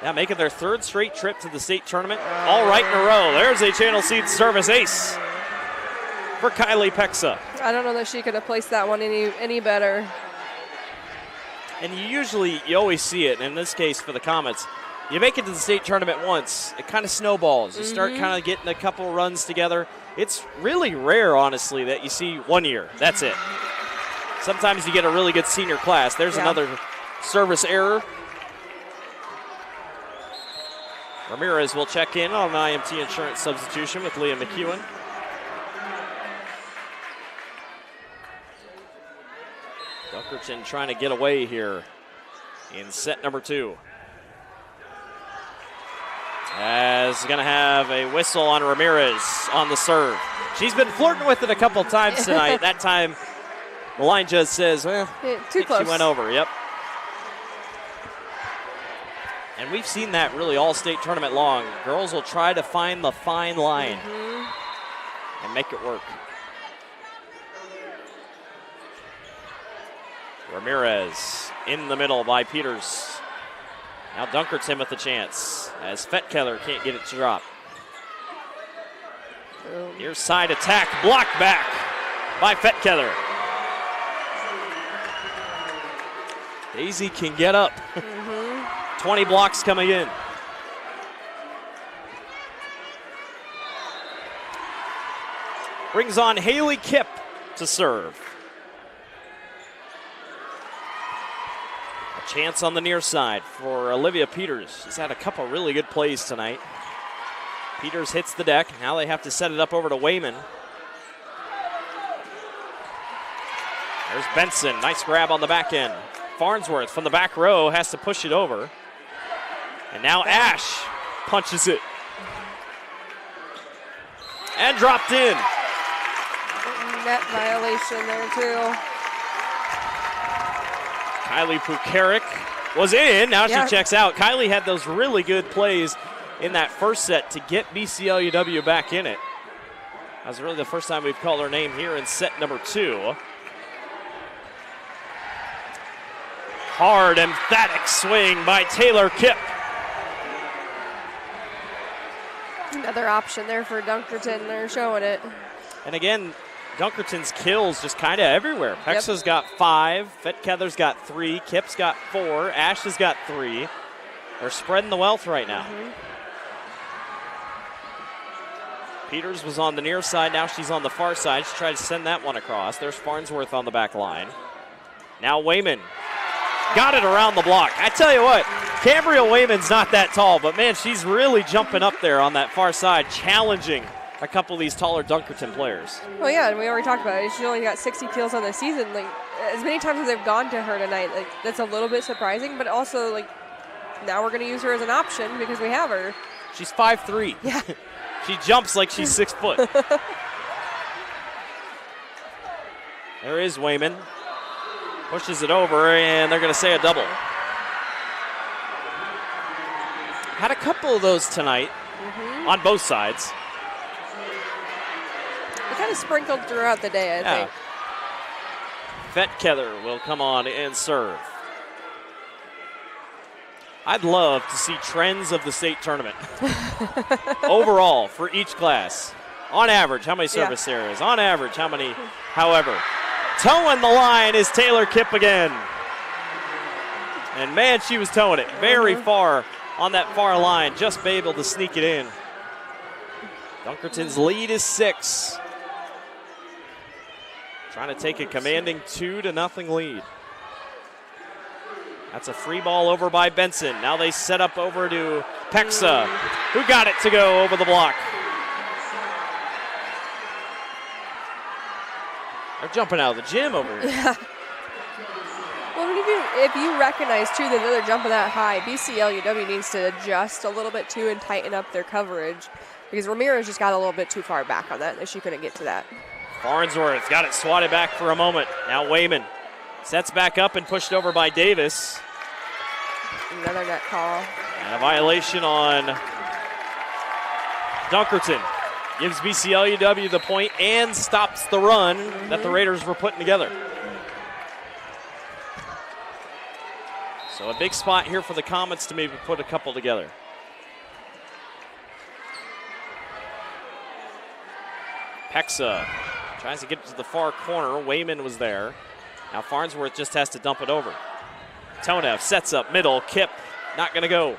Yeah, making their 3rd straight trip to the state tournament. All right in a row. There's a Channel Seed service ace for Kylie Pexa. I don't know that she could have placed that one any better. And you always see it. In this case, for the Comets, you make it to the state tournament once, it kind of snowballs. You start kind of getting a couple runs together. It's really rare, honestly, that you see 1 year. That's it. Sometimes you get a really good senior class. There's another service error. Ramirez will check in on an IMT insurance substitution with Leah McEwen. Dunkerton trying to get away here in set number 2. As going to have a whistle on Ramirez on the serve. She's been flirting with it a couple times tonight. That time, the line judge says, well, too close. She went over, yep. And we've seen that really all state tournament long. Girls will try to find the fine line and make it work. Ramirez in the middle by Peters. Now Dunkerton with the chance as Fettkeller can't get it to drop. Near side attack, blocked back by Fettkeller. Daisy can get up. 20 blocks coming in. Brings on Haley Kipp to serve. A chance on the near side for Olivia Peters. She's had a couple really good plays tonight. Peters hits the deck. Now they have to set it up over to Wayman. There's Benson. Nice grab on the back end. Farnsworth from the back row has to push it over. And now Ash punches it. And dropped in. Net violation there, too. Kylie Pukarik was in. Now she checks out. Kylie had those really good plays in that first set to get BCLUW back in it. That was really the first time we've called her name here in set number 2. Hard, emphatic swing by Taylor Kipp. Another option there for Dunkerton. They're showing it. And again, Dunkerton's kills just kind of everywhere. Pexa's got 5, Fettkeller's got 3, Kipp's got 4, Ash has got 3. They're spreading the wealth right now. Peters was on the near side, now she's on the far side. She tried to send that one across. There's Farnsworth on the back line. Now Wayman got it around the block. I tell you what, Cambria Wayman's not that tall, but man, she's really jumping up there on that far side, challenging a couple of these taller Dunkerton players. Well, yeah, and we already talked about it. She only got 60 kills on the season. Like, as many times as they've gone to her tonight, like, that's a little bit surprising, but also, like, now we're going to use her as an option because we have her. She's 5'3". Yeah. She jumps like she's 6 foot. There is Wayman. Pushes it over, and they're going to say a double. Had a couple of those tonight on both sides. It kind of sprinkled throughout the day, I think. Fettkeller will come on and serve. I'd love to see trends of the state tournament. Overall, for each class. On average, how many service errors? On average, how many, however. Towing the line is Taylor Kipp again. And man, she was towing it very far on that far line, just able to sneak it in. Dunkerton's lead is 6. Trying to take a commanding 2-0 lead. That's a free ball over by Benson. Now they set up over to Pexa, who got it to go over the block. They're jumping out of the gym over here. Yeah. Well, if you recognize, too, that they're jumping that high, BCLUW needs to adjust a little bit, too, and tighten up their coverage because Ramirez just got a little bit too far back on that, and she couldn't get to that. Farnsworth got it swatted back for a moment. Now Wayman sets back up and pushed over by Davis. Another net call. And a violation on Dunkerton. Gives BCLUW the point and stops the run that the Raiders were putting together. So a big spot here for the Comets to maybe put a couple together. Pexa tries to get it to the far corner. Wayman was there. Now Farnsworth just has to dump it over. Tonev sets up middle. Kipp not going to go.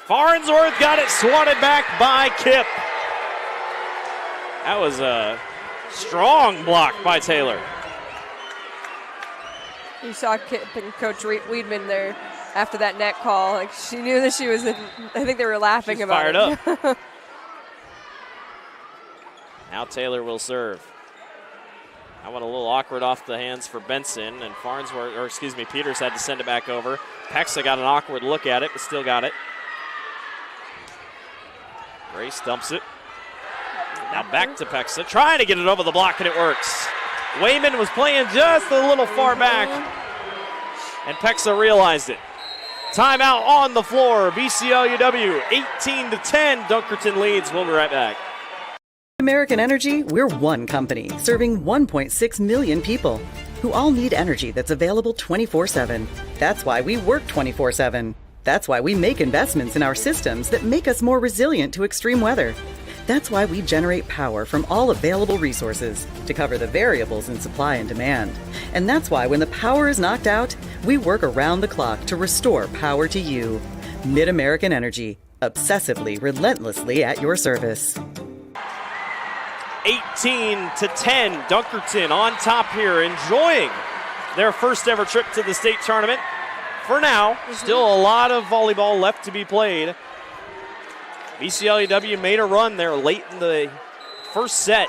Farnsworth got it swatted back by Kipp. That was a strong block by Taylor. You saw Kipp and Coach Weedman there after that net call. Like she knew that she was in, I think they were laughing She's about fired it. up. Now Taylor will serve. I went a little awkward off the hands for Benson, and Peters had to send it back over. Pexa got an awkward look at it, but still got it. Grace dumps it. Now back to Pexa, trying to get it over the block, and it works. Wayman was playing just a little far back, and Pexa realized it. Timeout on the floor. BCLUW 18-10. Dunkerton leads. We'll be right back. American Energy, we're one company serving 1.6 million people who all need energy that's available 24/7. That's why we work 24/7. That's why we make investments in our systems that make us more resilient to extreme weather. That's why we generate power from all available resources to cover the variables in supply and demand. And that's why when the power is knocked out, we work around the clock to restore power to you. Mid-American Energy, obsessively, relentlessly at your service. 18-10, Dunkerton on top here, enjoying their first ever trip to the state tournament. For now, still a lot of volleyball left to be played. BCLUW made a run there late in the first set.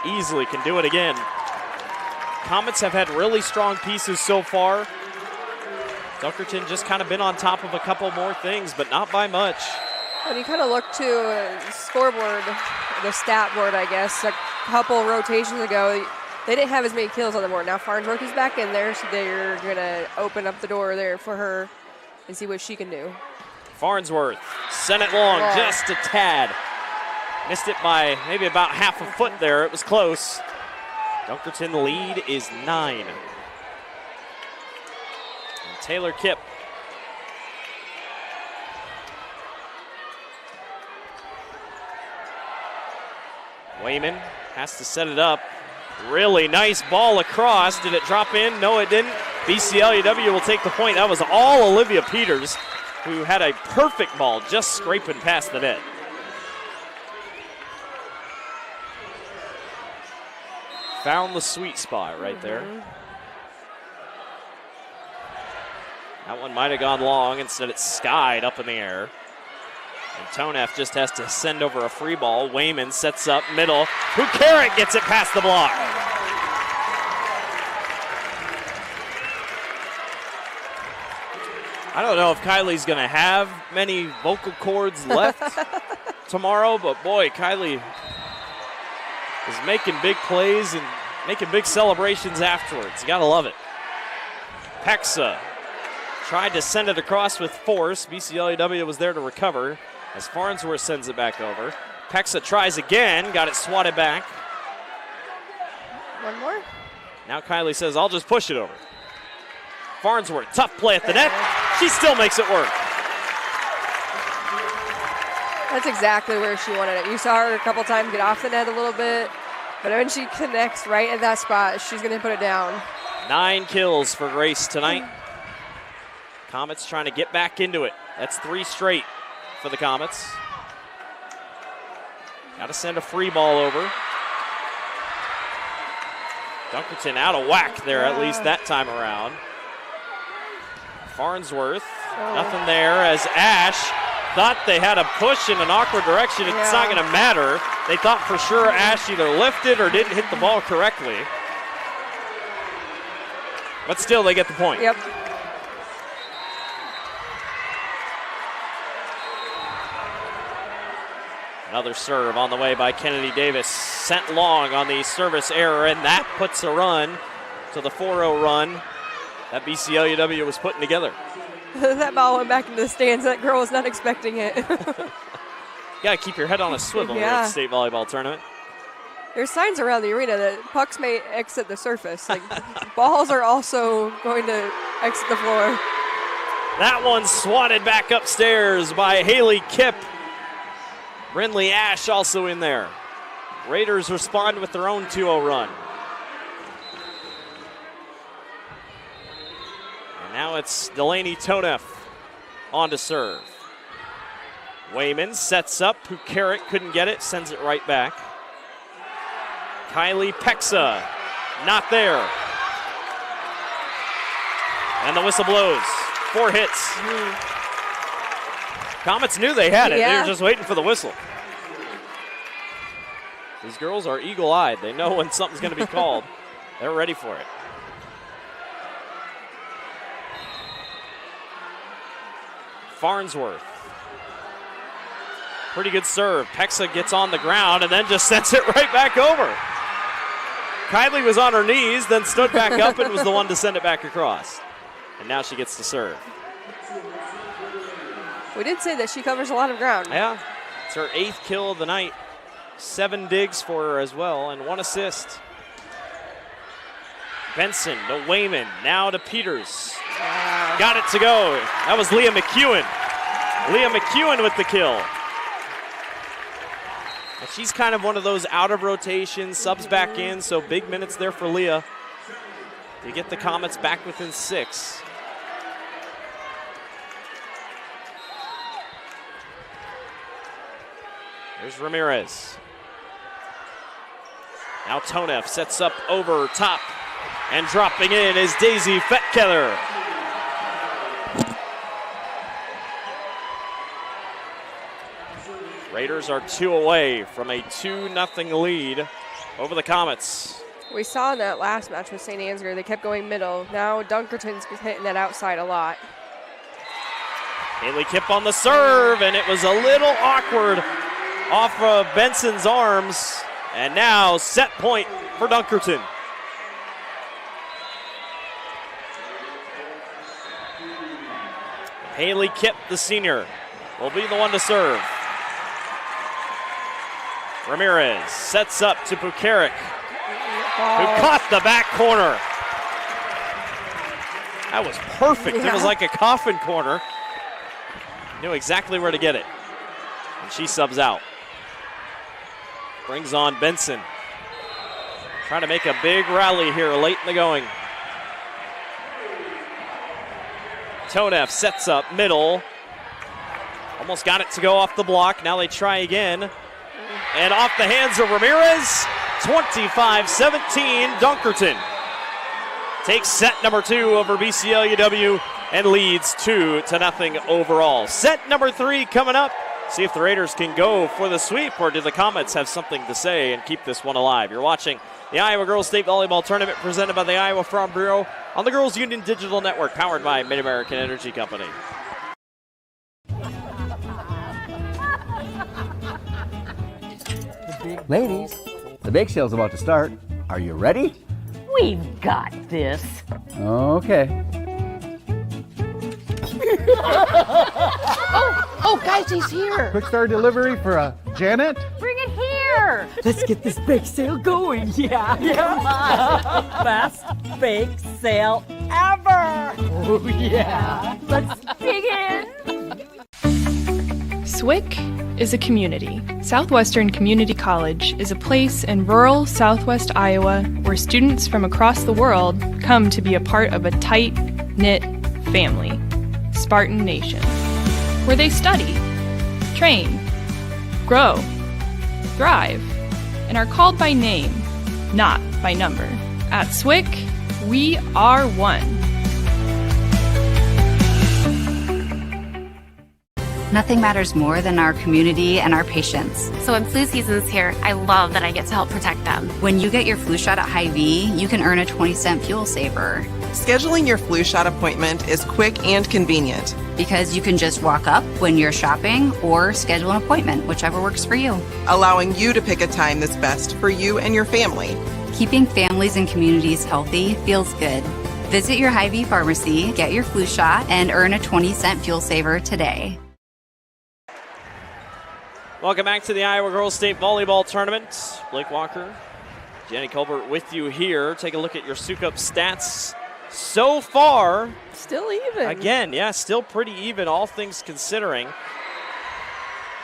Easily can do it again. Comets have had really strong pieces so far. Dunkerton just kind of been on top of a couple more things, but not by much. When you kind of look to the scoreboard, the stat board, I guess, a couple rotations ago, they didn't have as many kills on the board. Now Farnsworth is back in there, so they're going to open up the door there for her and see what she can do. Farnsworth sent it long, just a tad. Missed it by maybe about half a foot there. It was close. Dunkerton lead is 9. And Taylor Kipp. Wayman has to set it up. Really nice ball across. Did it drop in? No, it didn't. BCLUW will take the point. That was all Olivia Peters, who had a perfect ball just scraping past the net. Found the sweet spot right there. That one might have gone long. Instead, it skied up in the air. And Tonev just has to send over a free ball. Wayman sets up middle. Bukarik gets it past the block. I don't know if Kylie's going to have many vocal cords left tomorrow, but boy, Kylie is making big plays and making big celebrations afterwards. You got to love it. Pexa tried to send it across with force. BCLUW was there to recover as Farnsworth sends it back over. Pexa tries again, got it swatted back. One more. Now Kylie says, I'll just push it over. Farnsworth, tough play at the net. She still makes it work. That's exactly where she wanted it. You saw her a couple times get off the net a little bit. But when she connects right at that spot, she's going to put it down. 9 kills for Grace tonight. Comets trying to get back into it. That's 3 straight for the Comets. Got to send a free ball over. Dunkerton out of whack there, at least that time around. Farnsworth, nothing there as Ash thought they had a push in an awkward direction. It's not going to matter. They thought for sure Ash either lifted or didn't hit the ball correctly. But still, they get the point. Yep. Another serve on the way by Kennedy Davis. Sent long on the service error, and that puts a run to the 4-0 run that BCLUW was putting together. That ball went back into the stands. That girl was not expecting it. You got to keep your head on a swivel here at the state volleyball tournament. There's signs around the arena that pucks may exit the surface. Like balls are also going to exit the floor. That one swatted back upstairs by Haley Kipp. Brindley Ash also in there. Raiders respond with their own 2-0 run. And now it's Delaney Toneff on to serve. Wayman sets up. Pukarik couldn't get it, sends it right back. Kylie Pexa, not there. And the whistle blows. 4 hits. Comets knew they had it. They were just waiting for the whistle. These girls are eagle-eyed. They know when something's going to be called. They're ready for it. Farnsworth. Pretty good serve. Pexa gets on the ground and then just sends it right back over. Kylie was on her knees, then stood back up and was the one to send it back across. And now she gets to serve. We did say that she covers a lot of ground. Yeah, it's her 8th kill of the night. 7 digs for her as well, and 1 assist. Benson to Wayman, now to Peters. Got it to go. That was Leah McEwen. Leah McEwen with the kill. And she's kind of one of those out of rotation, subs back in, so big minutes there for Leah to get the Comets back within 6. Here's Ramirez. Now Toneff sets up over top, and dropping in is Daisy Fetkether. Raiders are 2 away from a 2-0 lead over the Comets. We saw in that last match with St. Ansgar, they kept going middle. Now Dunkerton's hitting that outside a lot. Haley Kipp on the serve, and it was a little awkward off of Benson's arms. And now set point for Dunkerton. Haley Kipp, the senior, will be the one to serve. Ramirez sets up to Pukarik, who caught the back corner. That was perfect. It was like a coffin corner. Knew exactly where to get it. And she subs out. Brings on Benson. Trying to make a big rally here late in the going. Toneff sets up middle. Almost got it to go off the block. Now they try again. And off the hands of Ramirez, 25-17, Dunkerton takes set number 2 over BCLUW and leads 2-0 overall. Set number 3 coming up. See if the Raiders can go for the sweep, or do the Comets have something to say and keep this one alive. You're watching the Iowa Girls State Volleyball Tournament presented by the Iowa Farm Bureau on the Girls Union Digital Network, powered by Mid-American Energy Company. Ladies, the bake sale's about to start. Are you ready? We've got this. Okay. Oh, guys, he's here. Quick start delivery for Janet. Bring it here. Let's get this bake sale going. Yeah. Come on. Best bake sale ever. Oh, yeah. Let's dig in. SWIC is a community. Southwestern Community College is a place in rural southwest Iowa where students from across the world come to be a part of a tight-knit family, Spartan Nation, where they study, train, grow, thrive, and are called by name, not by number. At SWIC, we are one. Nothing matters more than our community and our patients. So when flu season's here, I love that I get to help protect them. When you get your flu shot at Hy-Vee, you can earn a 20-cent fuel saver. Scheduling your flu shot appointment is quick and convenient. Because you can just walk up when you're shopping or schedule an appointment, whichever works for you. Allowing you to pick a time that's best for you and your family. Keeping families and communities healthy feels good. Visit your Hy-Vee pharmacy, get your flu shot, and earn a 20-cent fuel saver today. Welcome back to the Iowa Girls State Volleyball Tournament. Blake Walker, Jenny Colbert with you here. Take a look at your Sukup stats so far. Still even. Again, yeah, still pretty even, all things considering.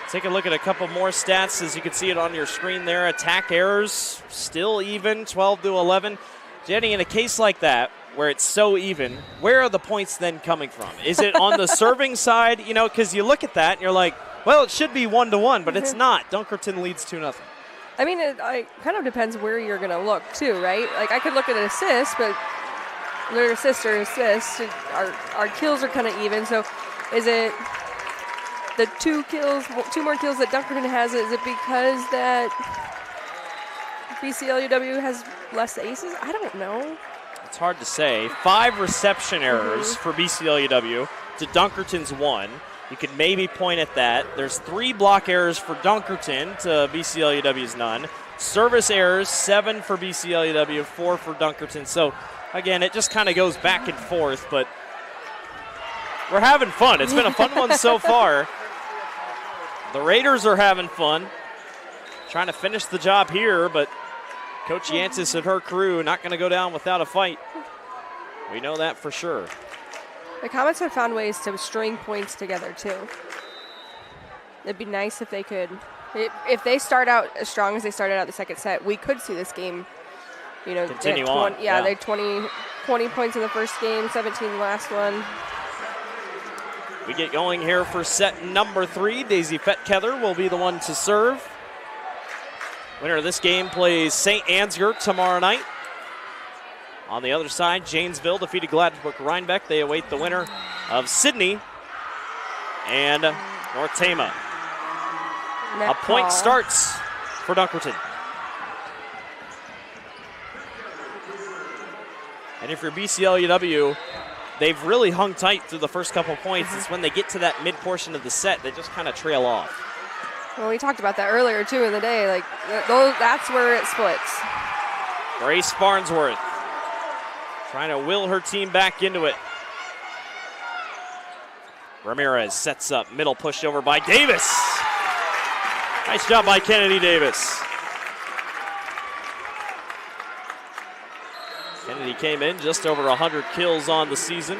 Take a look at a couple more stats as you can see it on your screen there. Attack errors, still even, 12-11. Jenny, in a case like that, where it's so even, where are the points then coming from? Is it on the serving side? You know, because you look at that and you're like, well, it should be 1-1, but it's not. Dunkerton leads 2-0. I mean, it kind of depends where you're going to look, too, right? Like, I could look at an assist, but their assist or assist, our kills are kind of even. So is it the two more kills that Dunkerton has? Is it because that BCLUW has less aces? I don't know. It's hard to say. 5 reception errors for BCLUW to Dunkerton's 1. You could maybe point at that. There's 3 block errors for Dunkerton to BCLUW's none. Service errors, 7 for BCLUW, 4 for Dunkerton. So, again, it just kind of goes back and forth, but we're having fun. It's been a fun one so far. The Raiders are having fun, trying to finish the job here, but Coach Yantis and her crew not going to go down without a fight. We know that for sure. The Comets have found ways to string points together, too. It'd be nice if they could. If they start out as strong as they started out the second set, we could see this game, you know, continue on. Yeah, they 20 points in the first game, 17 in the last one. We get going here for set number 3. Daisy Fetkether will be the one to serve. Winner of this game plays St. Ansgar tomorrow night. On the other side, Janesville defeated Gladbrook Rhinebeck. They await the winner of Sydney and North Tama. A point starts for Dunkerton. And if you're BCLUW, they've really hung tight through the first couple points. It's when they get to that mid portion of the set, they just kind of trail off. Well, we talked about that earlier, too, in the day. Like, that's where it splits. Grace Farnsworth trying to will her team back into it. Ramirez sets up, middle pushed over by Davis. Nice job by Kennedy Davis. Kennedy came in just over 100 kills on the season.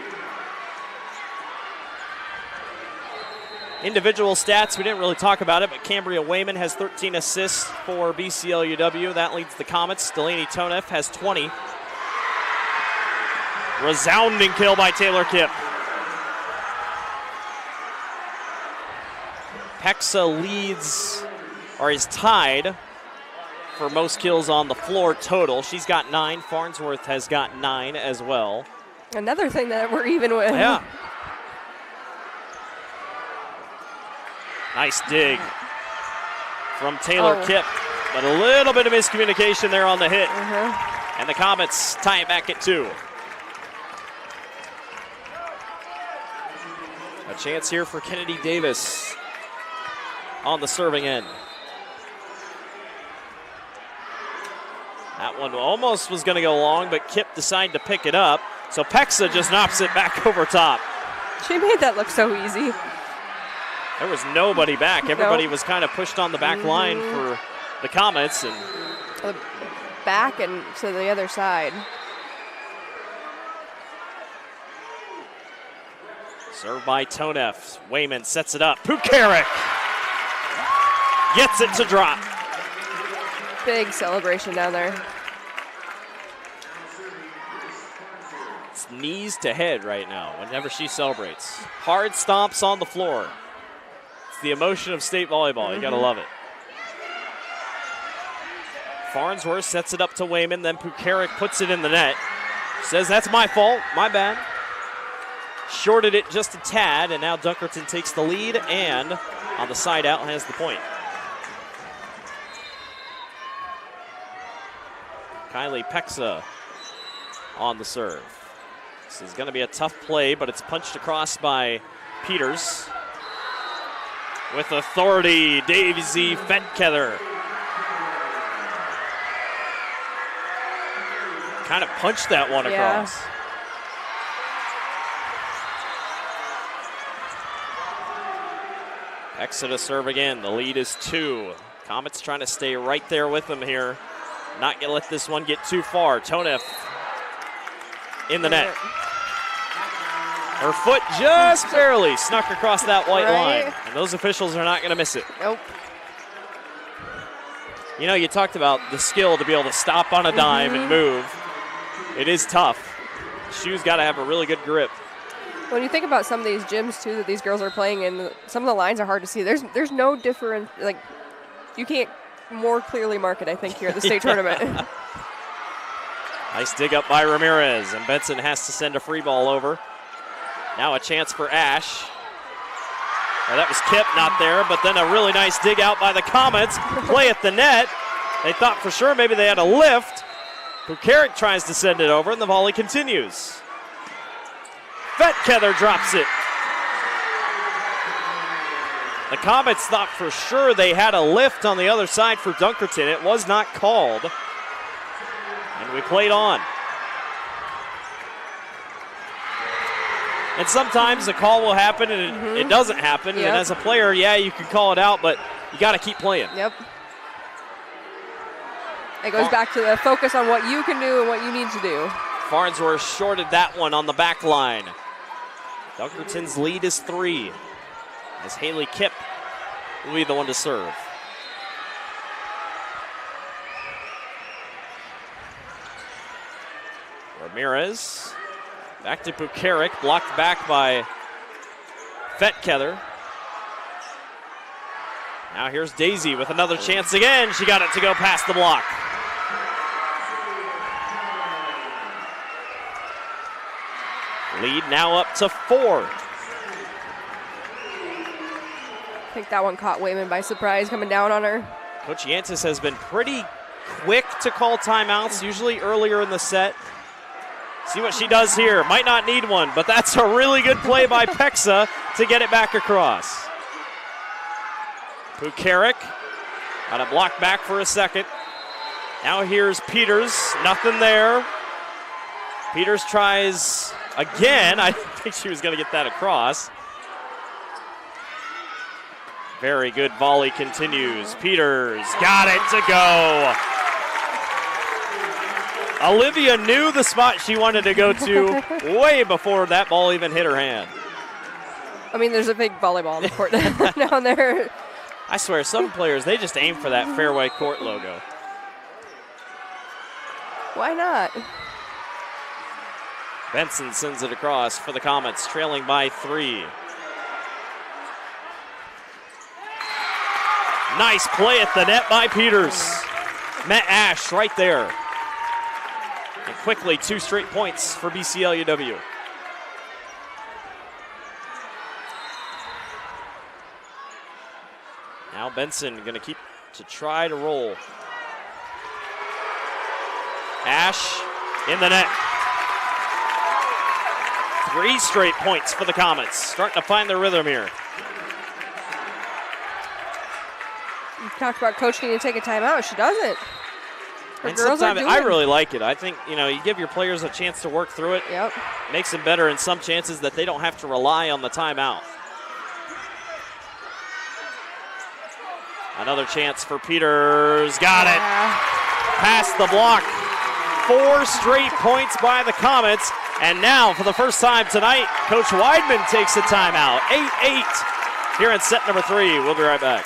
Individual stats, we didn't really talk about it, but Cambria Wayman has 13 assists for BCLUW. That leads the Comets. Delaney Toneff has 20. Resounding kill by Taylor Kipp. Pexa leads, or is tied for most kills on the floor total. She's got 9. Farnsworth has got 9 as well. Another thing that we're even with. Yeah. Nice dig from Taylor Kipp, but a little bit of miscommunication there on the hit. And the Comets tie it back at 2. A chance here for Kennedy Davis on the serving end. That one almost was going to go long, but Kipp decided to pick it up. So Pexa just knocks it back over top. She made that look so easy. There was nobody back. Everybody was kind of pushed on the back line for the Comets. And back and to the other side. Served by Toneff. Wayman sets it up. Pukarik Gets it to drop. Big celebration down there. It's knees to head right now whenever she celebrates. Hard stomps on the floor. It's the emotion of state volleyball. You gotta love it. Farnsworth sets it up to Wayman, then Pukarik puts it in the net. Says, that's my fault, my bad. Shorted it just a tad, and now Dunkerton takes the lead, and on the side out has the point. Kylie Pexa on the serve. This is going to be a tough play, but it's punched across by Peters. With authority, Daisy Fetkether. Kind of punched that one across. Pexa to serve again. The lead is 2. Comets trying to stay right there with them here. Not going to let this one get too far. Tonev in the net. Her foot just barely snuck across that white line. And those officials are not going to miss it. Nope. You know, you talked about the skill to be able to stop on a dime and move. It is tough. Shoe's got to have a really good grip. When you think about some of these gyms, too, that these girls are playing in, some of the lines are hard to see. There's no different, like, you can't more clearly mark it, I think, here at the state tournament. Nice dig up by Ramirez, and Benson has to send a free ball over. Now a chance for Ash. Well, that was Kip not there, but then a really nice dig out by the Comets. Play at the net. They thought for sure maybe they had a lift. Pukarik tries to send it over, and the volley continues. Fetkether drops it. The Comets thought for sure they had a lift on the other side for Dunkerton. It was not called. And we played on. And sometimes the call will happen and it doesn't happen. Yep. And as a player, yeah, you can call it out, but you got to keep playing. Yep. It goes back to the focus on what you can do and what you need to do. Farnsworth shorted that one on the back line. Dunkerton's lead is 3. As Haley Kipp will be the one to serve. Ramirez. Back to Pukarik, blocked back by Fetkether. Now here's Daisy with another chance again. She got it to go past the block. Lead now up to 4. I think that one caught Wayman by surprise coming down on her. Coach Yantis has been pretty quick to call timeouts, usually earlier in the set. See what she does here. Might not need one, but that's a really good play by Pexa to get it back across. Pukarik got a block back for a second. Now here's Peters, nothing there. Peters tries again. I think she was going to get that across. Very good volley continues. Peters got it to go. Olivia knew the spot she wanted to go to way before that ball even hit her hand. I mean, there's a big volleyball on the court down there. I swear, some players, they just aim for that fairway court logo. Why not? Benson sends it across for the Comets, trailing by 3. Nice play at the net by Peters. Met Ash right there. And quickly, 2 straight points for BCLUW. Now Benson going to try to roll. Ash in the net. 3 straight points for the Comets. Starting to find their rhythm here. You talked about coach needing to take a timeout. She doesn't. And sometimes I really like it. I think, you give your players a chance to work through it. Yep. Makes them better in some chances that they don't have to rely on the timeout. Another chance for Peters. Got it. Past the block. 4 straight points by the Comets. And now, for the first time tonight, Coach Weidman takes a timeout. 8-8 here in set number 3. We'll be right back.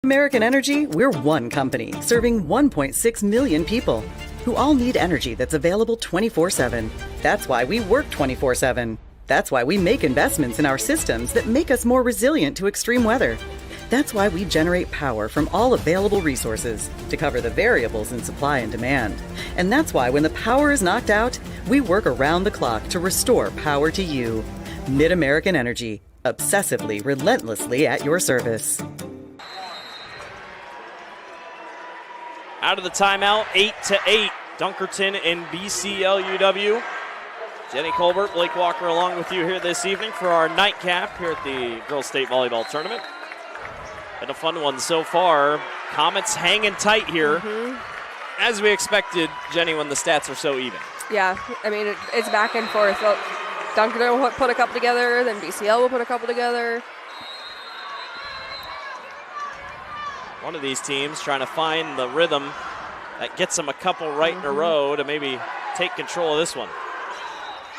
American Energy, we're one company serving 1.6 million people who all need energy that's available 24/7. That's why we work 24/7. That's why we make investments in our systems that make us more resilient to extreme weather. That's why we generate power from all available resources to cover the variables in supply and demand. And that's why when the power is knocked out, we work around the clock to restore power to you. Mid-American Energy, obsessively, relentlessly at your service. Out of the timeout, 8-8, Dunkerton and BCLUW. Jenny Colbert, Blake Walker along with you here this evening for our nightcap here at the Girls State Volleyball Tournament. Been a fun one so far. Comets hanging tight here. As we expected, Jenny, when the stats are so even. Yeah, I mean, it's back and forth. Dunkerton will put a couple together, then BCL will put a couple together. One of these teams trying to find the rhythm that gets them a couple right in a row to maybe take control of this one.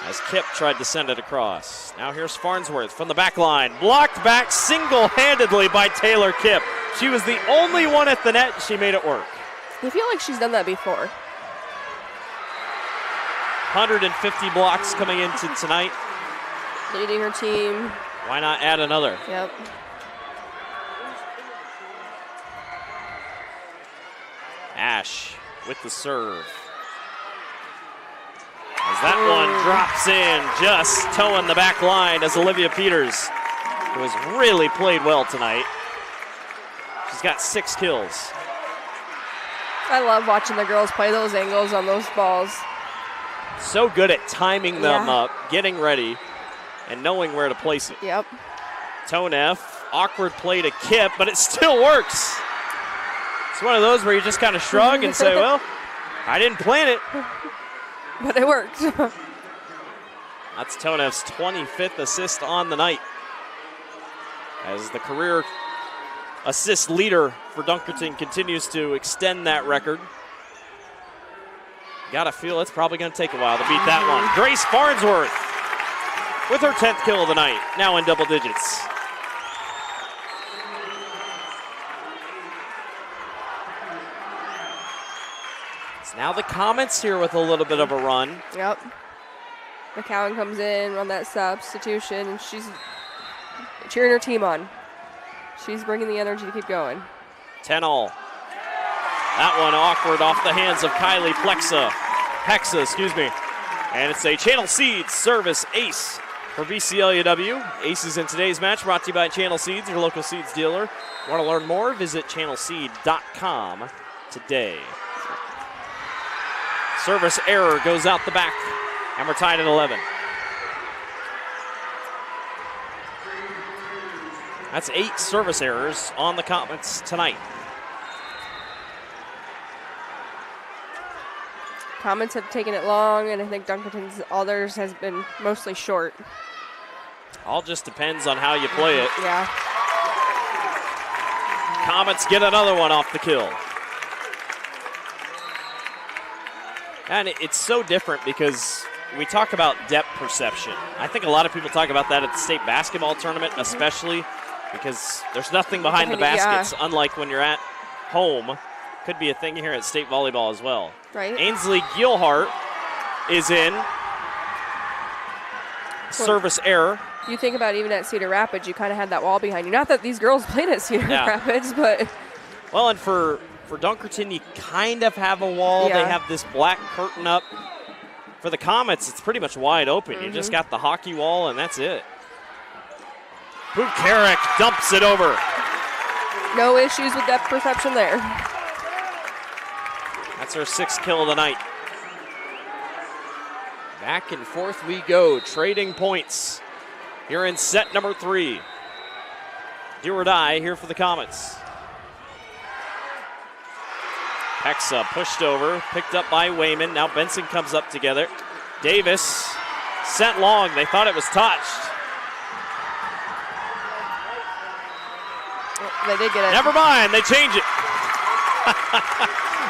As Kip tried to send it across. Now here's Farnsworth from the back line. Blocked back single-handedly by Taylor Kipp. She was the only one at the net. She made it work. I feel like she's done that before. 150 blocks coming into tonight. Leading her team. Why not add another? Yep. Ash with the serve. As that one drops in, just toeing the back line as Olivia Peters, who has really played well tonight. She's got 6 kills. I love watching the girls play those angles on those balls. So good at timing them up, getting ready, and knowing where to place it. Yep. Tonev, awkward play to Kip, but it still works. It's one of those where you just kind of shrug and say, well, I didn't plan it. But it worked. That's Tonev's 25th assist on the night. As the career assist leader for Dunkerton continues to extend that record. Gotta feel it's probably gonna take a while to beat that one. Grace Farnsworth with her 10th kill of the night, now in double digits. Now the Comets here with a little bit of a run. Yep. McCowan comes in on that substitution, and she's cheering her team on. She's bringing the energy to keep going. 10-all. That one awkward off the hands of Kylie Hexa, excuse me. And it's a Channel Seeds service ace for BCLUW. Aces in today's match brought to you by Channel Seeds, your local seeds dealer. Want to learn more? Visit channelseed.com today. Service error goes out the back, and we're tied at 11. That's 8 service errors on the Comets tonight. Comets have taken it long, and I think Dunkerton's others has been mostly short. All just depends on how you play it. Yeah. Comets get another one off the kill. And it's so different because we talk about depth perception. I think a lot of people talk about that at the state basketball tournament, especially because there's nothing behind the baskets, unlike when you're at home. Could be a thing here at state volleyball as well. Right. Ainsley Gilhart is in. Service error. You think about even at Cedar Rapids, you kind of had that wall behind you. Not that these girls played at Cedar Rapids, but... Well, and for Dunkerton, you kind of have a wall. Yeah. They have this black curtain up. For the Comets, it's pretty much wide open. You just got the hockey wall, and that's it. Bukarik dumps it over. No issues with depth perception there. That's her 6th kill of the night. Back and forth we go, trading points here in set number 3. Do or die here for the Comets. Hexa pushed over, picked up by Wayman. Now Benson comes up together. Davis sent long. They thought it was touched. They did get it. Never mind, they change it.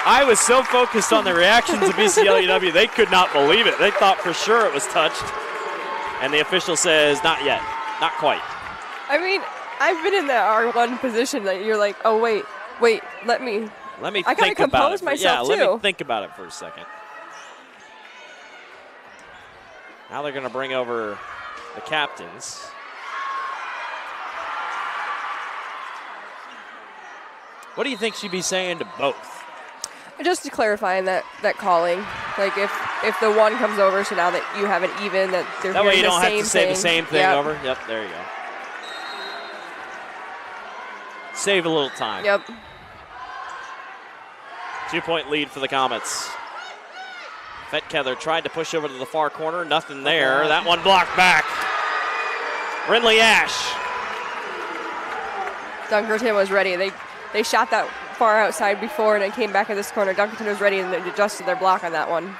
I was so focused on the reactions of BCLUW, they could not believe it. They thought for sure it was touched. And the official says, not yet, not quite. I mean, I've been in that R1 position that you're like, oh, wait, let me I gotta think about it. compose myself, let too. me think about it for a second. Now they're going to bring over the captains. What do you think she'd be saying to both? Just to clarify that calling, like if the one comes over, so now that you have it even, that they're that way you hearing don't the have same to say thing. the same thing Yep. over. Yep, there you go. Save a little time. Yep. 2-point lead for the Comets. Fetkether tried to push over to the far corner. Nothing there. That one blocked back. Rinley Ash. Dunkerton was ready. They shot that far outside before and then came back in this corner. Dunkerton was ready and they adjusted their block on that one.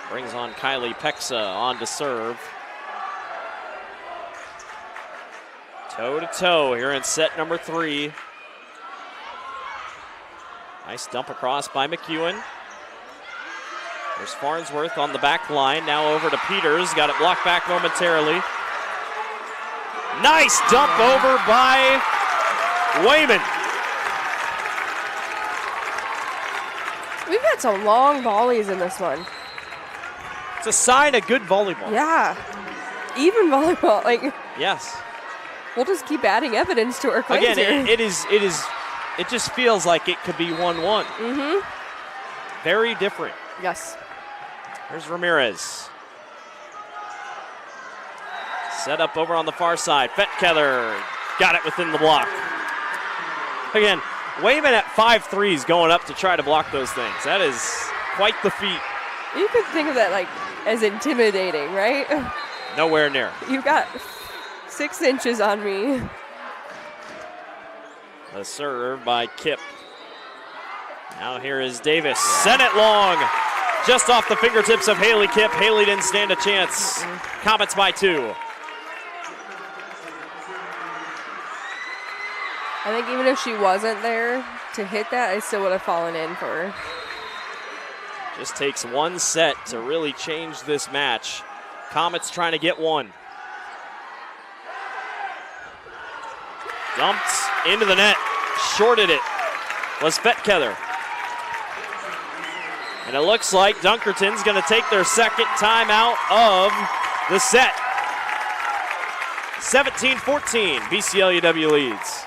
Brings on Kylie Pexa on to serve. Toe-to-toe here in set number 3. Nice dump across by McEwen. There's Farnsworth on the back line. Now over to Peters. Got it blocked back momentarily. Nice dump over by Wayman. We've had some long volleys in this one. It's a sign of good volleyball. Yeah. Even volleyball. Yes. We'll just keep adding evidence to our claims Again, here. it just feels like it could be 1-1. Mm-hmm. Very different. Yes. There's Ramirez. Set up over on the far side. Fetkether got it within the block. Again, Wayman at 5'3" going up to try to block those things. That is quite the feat. You could think of that as intimidating, right? Nowhere near. You've got 6 inches on me. The serve by Kipp. Now here is Davis. Sent it long. Just off the fingertips of Haley Kipp. Haley didn't stand a chance. Comets by 2. I think even if she wasn't there to hit that, I still would have fallen in for her. Just takes one set to really change this match. Comets trying to get one. Dumped into the net. Shorted it. Was Fetkether. And it looks like Dunkerton's going to take their second timeout of the set. 17-14, BCLUW leads.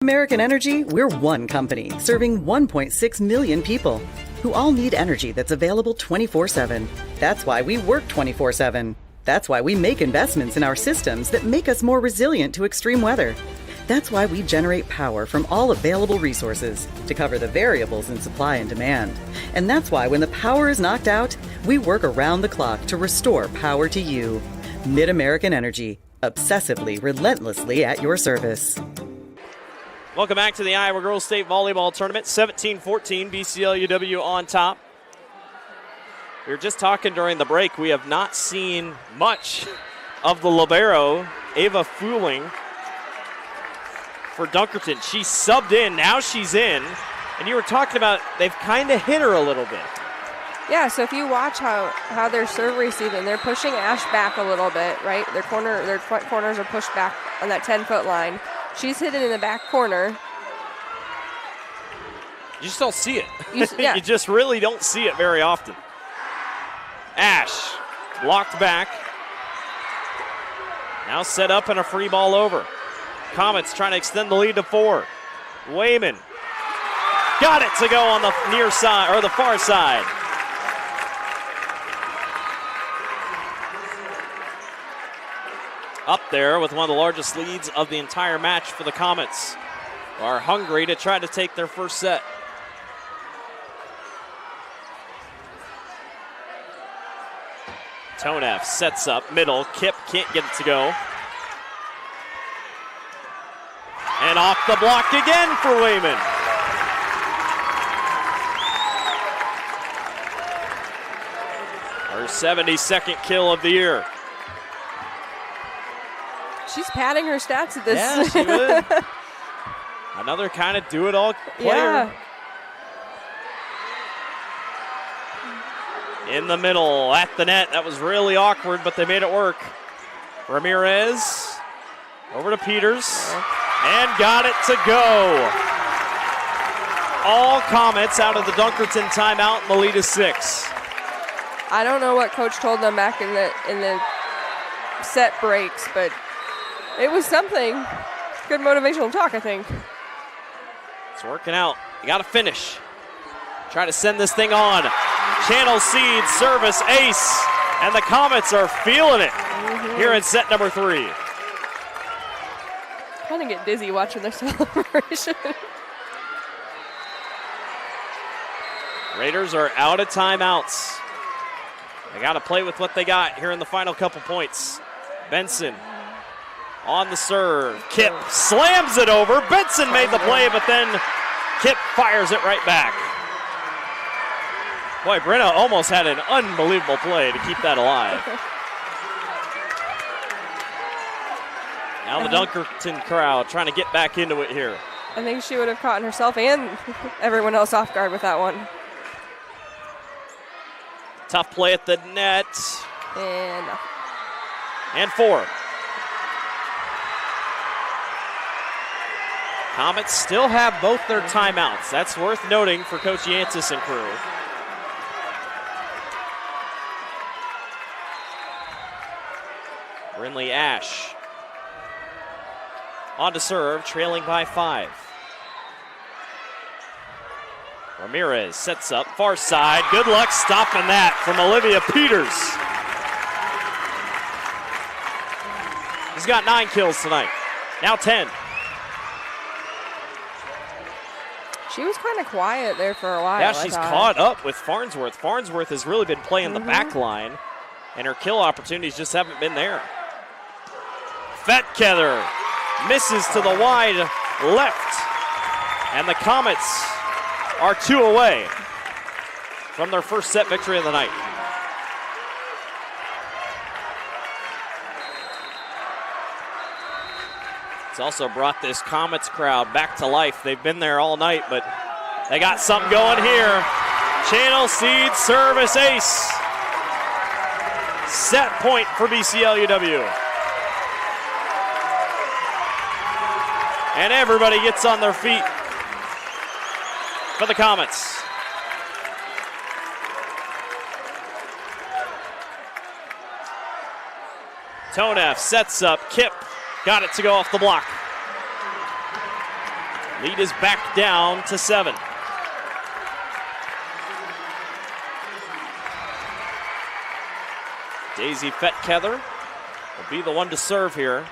American Energy, we're one company serving 1.6 million people who all need energy that's available 24/7. That's why we work 24/7. That's why we make investments in our systems that make us more resilient to extreme weather. That's why we generate power from all available resources to cover the variables in supply and demand. And that's why when the power is knocked out, we work around the clock to restore power to you. Mid-American Energy, obsessively, relentlessly at your service. Welcome back to the Iowa Girls State Volleyball Tournament. 17-14, BCLUW on top. We were just talking during the break. We have not seen much of the libero, Ava Fooling, for Dunkerton. She subbed in, now she's in. And you were talking about they've kind of hit her a little bit. Yeah, so if you watch how they're serve receiving, they're pushing Ash back a little bit, right? Their front corners are pushed back on that 10-foot line. She's hidden in the back corner. You just don't see it. Yeah. You just really don't see it very often. Ash blocked back. Now set up and a free ball over. Comets trying to extend the lead to 4. Wayman got it to go on the near side or the far side. Up there with one of the largest leads of the entire match for the Comets. Are hungry to try to take their first set. Tonev sets up middle. Kipp can't get it to go. And off the block again for Wayman. Her 72nd kill of the year. She's padding her stats at this. Yeah, she would. Another kind of do-it-all player. Yeah. In the middle, at the net. That was really awkward, but they made it work. Ramirez over to Peters. And got it to go. All Comets out of the Dunkerton timeout, and the lead is 6. I don't know what Coach told them back in the set breaks, but it was something. Good motivational talk, I think. It's working out. You got to finish. Try to send this thing on. Channel Seed, service, ace. And the Comets are feeling it here in set number 3. Kind of get dizzy watching their celebration. Raiders are out of timeouts. They got to play with what they got here in the final couple points. Benson on the serve. Kip slams it over. Benson made the play, but then Kip fires it right back. Boy, Brenna almost had an unbelievable play to keep that alive. Now the Dunkerton crowd trying to get back into it here. I think she would have caught herself and everyone else off guard with that one. Tough play at the net. And 4. Comets still have both their timeouts. That's worth noting for Coach Yancis and crew. Brinley Ash on to serve, trailing by 5. Ramirez sets up, far side. Good luck stopping that from Olivia Peters. He's got 9 kills tonight, now 10. She was kind of quiet there for a while. Yeah, she's caught up with Farnsworth. Farnsworth has really been playing the back line, and her kill opportunities just haven't been there. Fetkether misses to the wide left, and the Comets are 2 away from their first set victory of the night. It's also brought this Comets crowd back to life. They've been there all night, but they got something going here. Channel Seed service ace. Set point for BCLUW. And everybody gets on their feet for the Comets. Tonev sets up, Kip got it to go off the block. Lead is back down to 7. Daisy Fetkether will be the one to serve here.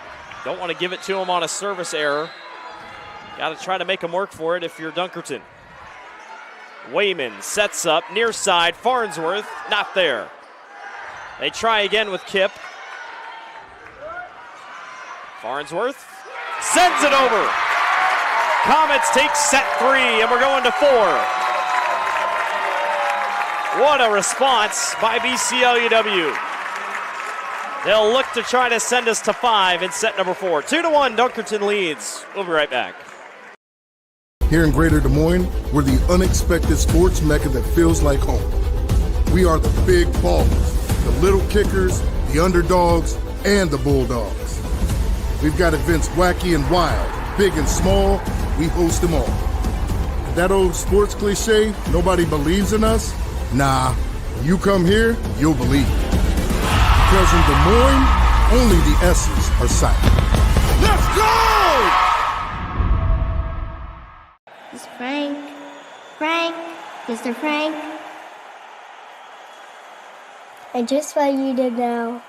Don't want to give it to him on a service error. Got to try to make him work for it if you're Dunkerton. Wayman sets up, near side, Farnsworth, not there. They try again with Kip. Farnsworth sends it over. Comets take set 3, and we're going to 4. What a response by BCLUW. They'll look to try to send us to 5 in set number 4. 2-1, Dunkerton leads. We'll be right back. Here in Greater Des Moines, we're the unexpected sports mecca that feels like home. We are the big ballers, the little kickers, the underdogs, and the bulldogs. We've got events wacky and wild, big and small, we host them all. That old sports cliche, nobody believes in us? Nah, when you come here, you'll believe it. Because in Des Moines, only the S's are silent. Let's go! It's Frank. Frank, Mr. Frank. I just want you to know,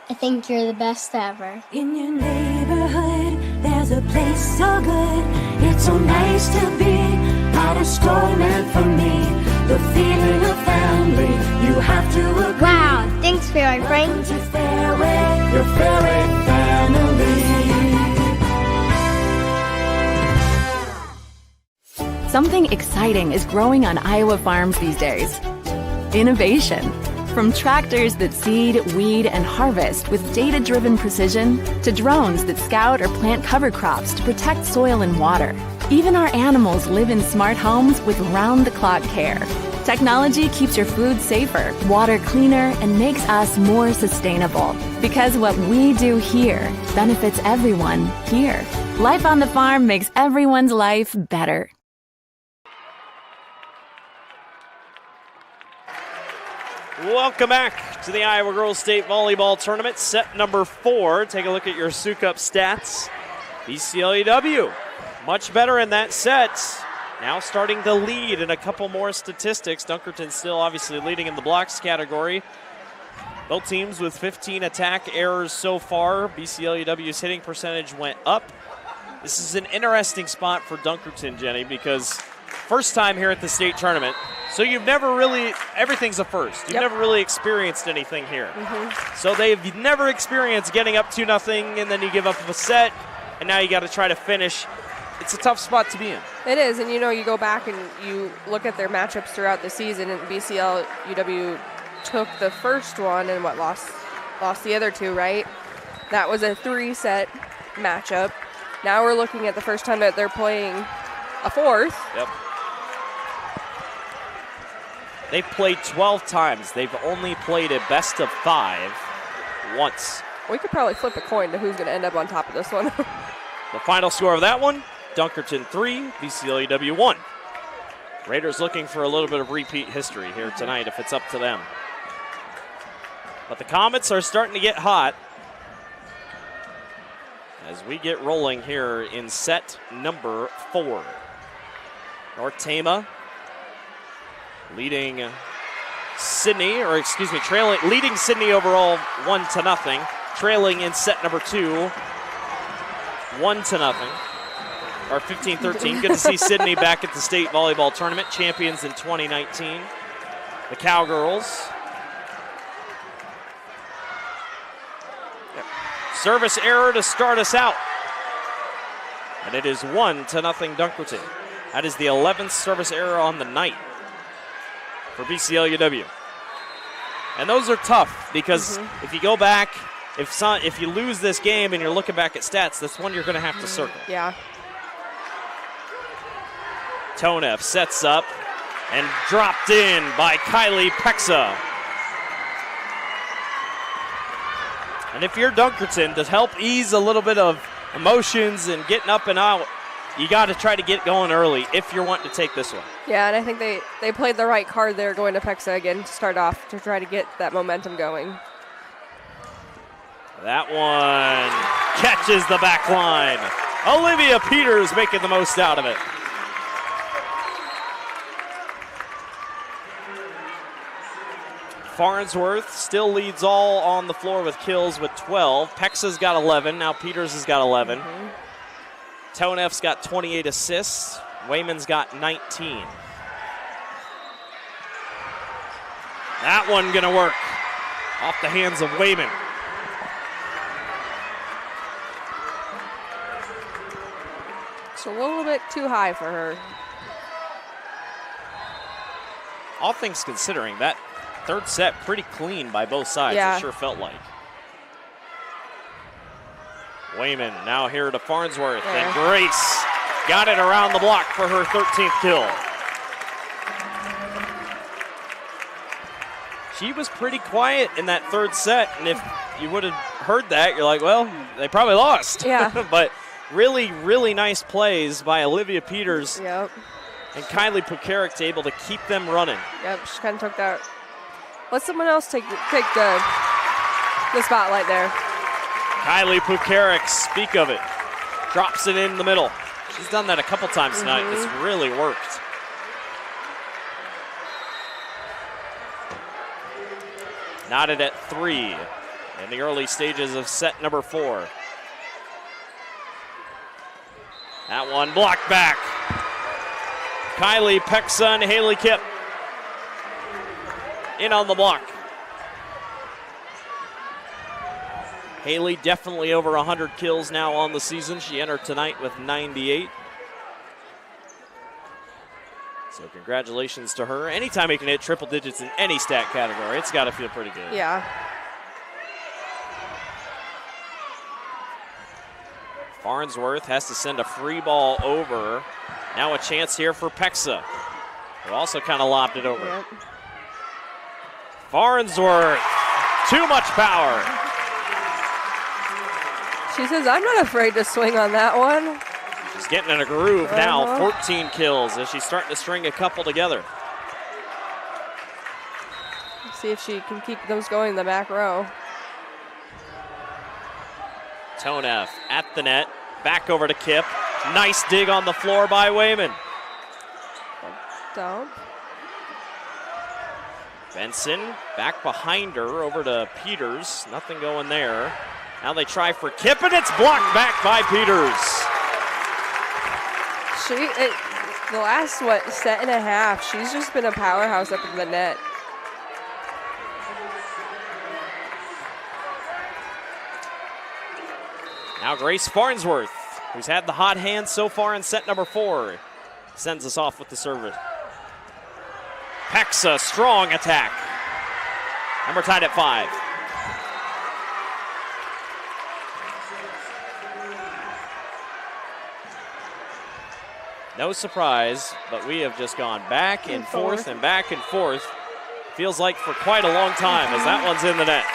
I think you're the best ever. In your neighborhood, there's a place so good. It's so nice to be at a store meant for me. The feeling of family, you have to agree. Wow, thanks, Fairway Frank. Welcome to Fairway, your Fairway family. Something exciting is growing on Iowa farms these days. Innovation. From tractors that seed, weed, and harvest with data-driven precision to drones that scout or plant cover crops to protect soil and water. Even our animals live in smart homes with round-the-clock care. Technology keeps your food safer, water cleaner, and makes us more sustainable. Because what we do here benefits everyone here. Life on the farm makes everyone's life better. Welcome back to the Iowa Girls State Volleyball Tournament, set number 4. Take a look at your Sukup stats. BCLUW, much better in that set. Now starting to lead in a couple more statistics. Dunkerton still obviously leading in the blocks category. Both teams with 15 attack errors so far. BCLUW's hitting percentage went up. This is an interesting spot for Dunkerton, Jenny, because first time here at the state tournament. So you've never really, everything's a first. You've never really experienced anything here. So they've never experienced getting up 2-0 and then you give up a set and now you got to try to finish. It's a tough spot to be in. It is, and you go back and you look at their matchups throughout the season, and BCLUW took the first one and lost the other 2, right? That was a 3-set matchup. Now we're looking at the first time that they're playing a 4th. Yep. They've played 12 times. They've only played a best of 5 once. We could probably flip a coin to who's going to end up on top of this one. The final score of that one, Dunkerton 3, BCLUW 1. Raiders looking for a little bit of repeat history here tonight if it's up to them. But the Comets are starting to get hot as we get rolling here in set number 4. North Tama leading Sydney, leading Sydney overall 1-0. Trailing in set number 2, 1-0. Or 15-13. Good to see Sydney back at the state volleyball tournament, champions in 2019. The Cowgirls. Service error to start us out. And it is 1-0 Dunkerton. That is the 11th service error on the night for BCLUW. And those are tough because if you go back, if you lose this game and you're looking back at stats, that's one you're going to have to circle. Yeah. Tonev sets up and dropped in by Kylie Pexa. And if you're Dunkerton, to help ease a little bit of emotions and getting up and out, you got to try to get going early if you're wanting to take this one. Yeah, and I think they played the right card there going to Pexa again to start off to try to get that momentum going. That one catches the back line. Olivia Peters making the most out of it. Farnsworth still leads all on the floor with kills with 12. Pexa's got 11. Now Peters has got 11. Tonef's got 28 assists. Wayman's got 19. That one going to work off the hands of Wayman. It's a little bit too high for her. All things considering, that third set pretty clean by both sides. Yeah. It sure felt like. Wayman now here to Farnsworth, and Grace got it around the block for her 13th kill. She was pretty quiet in that third set, and if you would have heard that, you're like, well, they probably lost. Yeah. But really, really nice plays by Olivia Peters. Yep. And Kylie Pukaric able to keep them running. Yep, she kind of took that. Let someone else take the spotlight there. Kylie Pukaric, speak of it. Drops it in the middle. She's done that a couple times tonight. It's really worked. Knotted at 3 in the early stages of set number 4. That one blocked back. Kylie Pexa and Haley Kipp in on the block. Haley definitely over 100 kills now on the season. She entered tonight with 98. So congratulations to her. Anytime you can hit triple digits in any stat category, it's got to feel pretty good. Yeah. Farnsworth has to send a free ball over. Now a chance here for Pexa, who also kind of lobbed it over. Yep. Farnsworth, too much power. She says, I'm not afraid to swing on that one. She's getting in a groove now. 14 kills as she's starting to string a couple together. See if she can keep those going in the back row. Tonev at the net, back over to Kip. Nice dig on the floor by Wayman. Dump. Benson back behind her over to Peters. Nothing going there. Now they try for Kip, and it's blocked back by Peters. The last, set and a half, she's just been a powerhouse up in the net. Now Grace Farnsworth, who's had the hot hand so far in set number 4, sends us off with the service. Pexa, strong attack. And we're tied at 5. No surprise, but we have just gone back and forth and back and forth. Feels like for quite a long time as that one's in the net.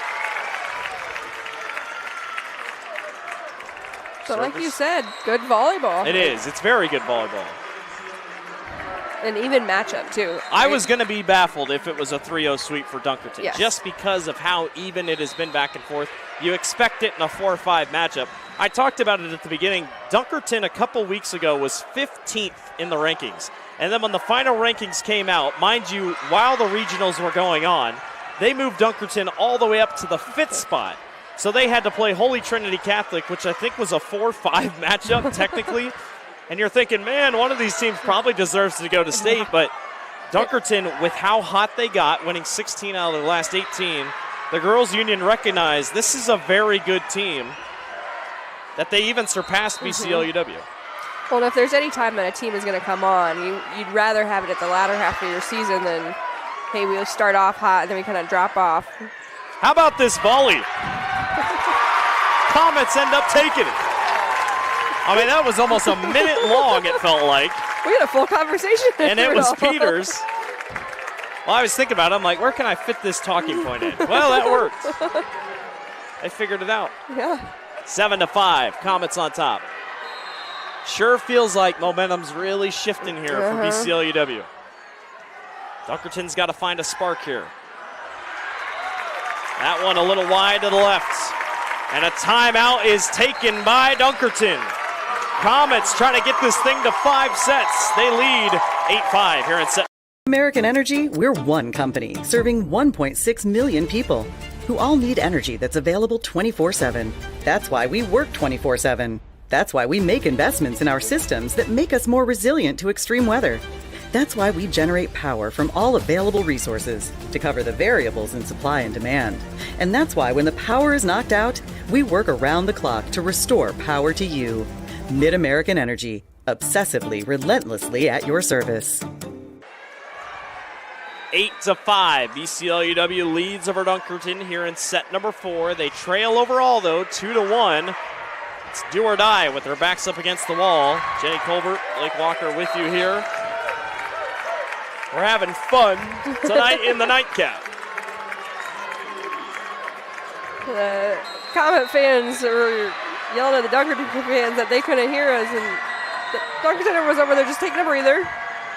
So like you said, good volleyball. It is. It's very good volleyball. An even matchup, too. I was going to be baffled if it was a 3-0 sweep for Dunkerton, yes, just because of how even it has been back and forth. You expect it in a 4-5 matchup. I talked about it at the beginning. Dunkerton a couple weeks ago was 15th in the rankings. And then when the final rankings came out, mind you, while the regionals were going on, they moved Dunkerton all the way up to the 5th spot. So they had to play Holy Trinity Catholic, which I think was a 4-5 matchup technically. And you're thinking, man, one of these teams probably deserves to go to state. But Dunkerton, with how hot they got, winning 16 out of the last 18, the girls' union recognized this is a very good team, that they even surpassed BCLUW. Well, if there's any time that a team is going to come on, you'd rather have it at the latter half of your season than, hey, we'll start off hot and then we kind of drop off. How about this volley? Comets end up taking it. I mean, that was almost a minute long, it felt like. We had a full conversation. And it was Peters. Well, I was thinking about it. I'm like, where can I fit this talking point in? Well, that worked. I figured it out. Yeah. 7-5, Comets on top. Sure feels like momentum's really shifting here for BCLUW. Dunkerton's got to find a spark here. That one a little wide to the left. And a timeout is taken by Dunkerton. Comets trying to get this thing to 5 sets. They lead 8-5 here in set. American Energy, we're one company serving 1.6 million people who all need energy that's available 24/7. That's why we work 24/7. That's why we make investments in our systems that make us more resilient to extreme weather. That's why we generate power from all available resources to cover the variables in supply and demand. And that's why when the power is knocked out, we work around the clock to restore power to you. Mid-American Energy, obsessively, relentlessly at your service. 8-5, BCLUW leads over Dunkerton here in set number 4. They trail overall, though, 2-1. It's do or die with their backs up against the wall. Jenny Colbert, Blake Walker with you here. We're having fun tonight in the nightcap. The Comet fans were yelling at the Dunkerton fans that they couldn't hear us, and the Dunkerton was over there just taking a breather.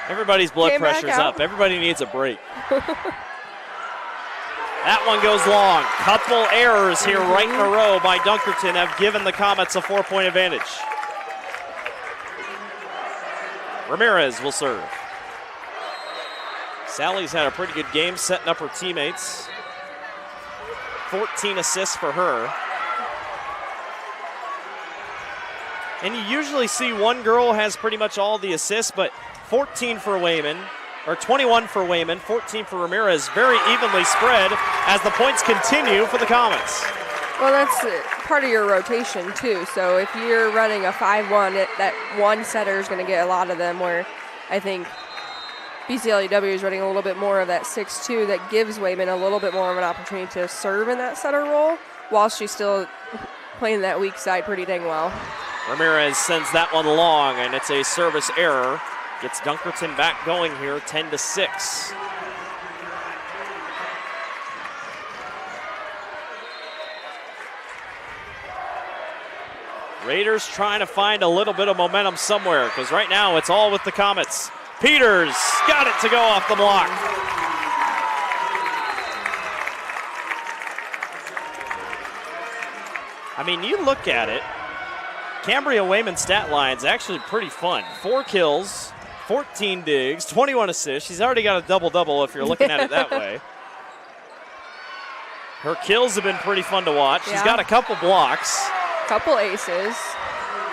Everybody's blood Came back pressure's out. up. Everybody needs a break. That one goes long. Couple errors here right in a row by Dunkerton have given the Comets a 4-point advantage. Ramirez will serve. Sally's had a pretty good game setting up her teammates. 14 assists for her. And you usually see one girl has pretty much all the assists, but 14 for Wayman, or 21 for Wayman, 14 for Ramirez, very evenly spread as the points continue for the Comets. Well, that's part of your rotation, too. So if you're running a 5-1, that one setter is going to get a lot of them, where I think BCLUW is running a little bit more of that 6-2 that gives Wayman a little bit more of an opportunity to serve in that setter role while she's still playing that weak side pretty dang well. Ramirez sends that one long, and it's a service error. Gets Dunkerton back going here, 10-6. Raiders trying to find a little bit of momentum somewhere, because right now it's all with the Comets. Peters got it to go off the block. I mean, you look at it, Cambria Wayman's stat line's actually pretty fun. 4 kills, 14 digs, 21 assists. She's already got a double-double if you're looking at it that way. Her kills have been pretty fun to watch. She's got a couple blocks. Couple aces.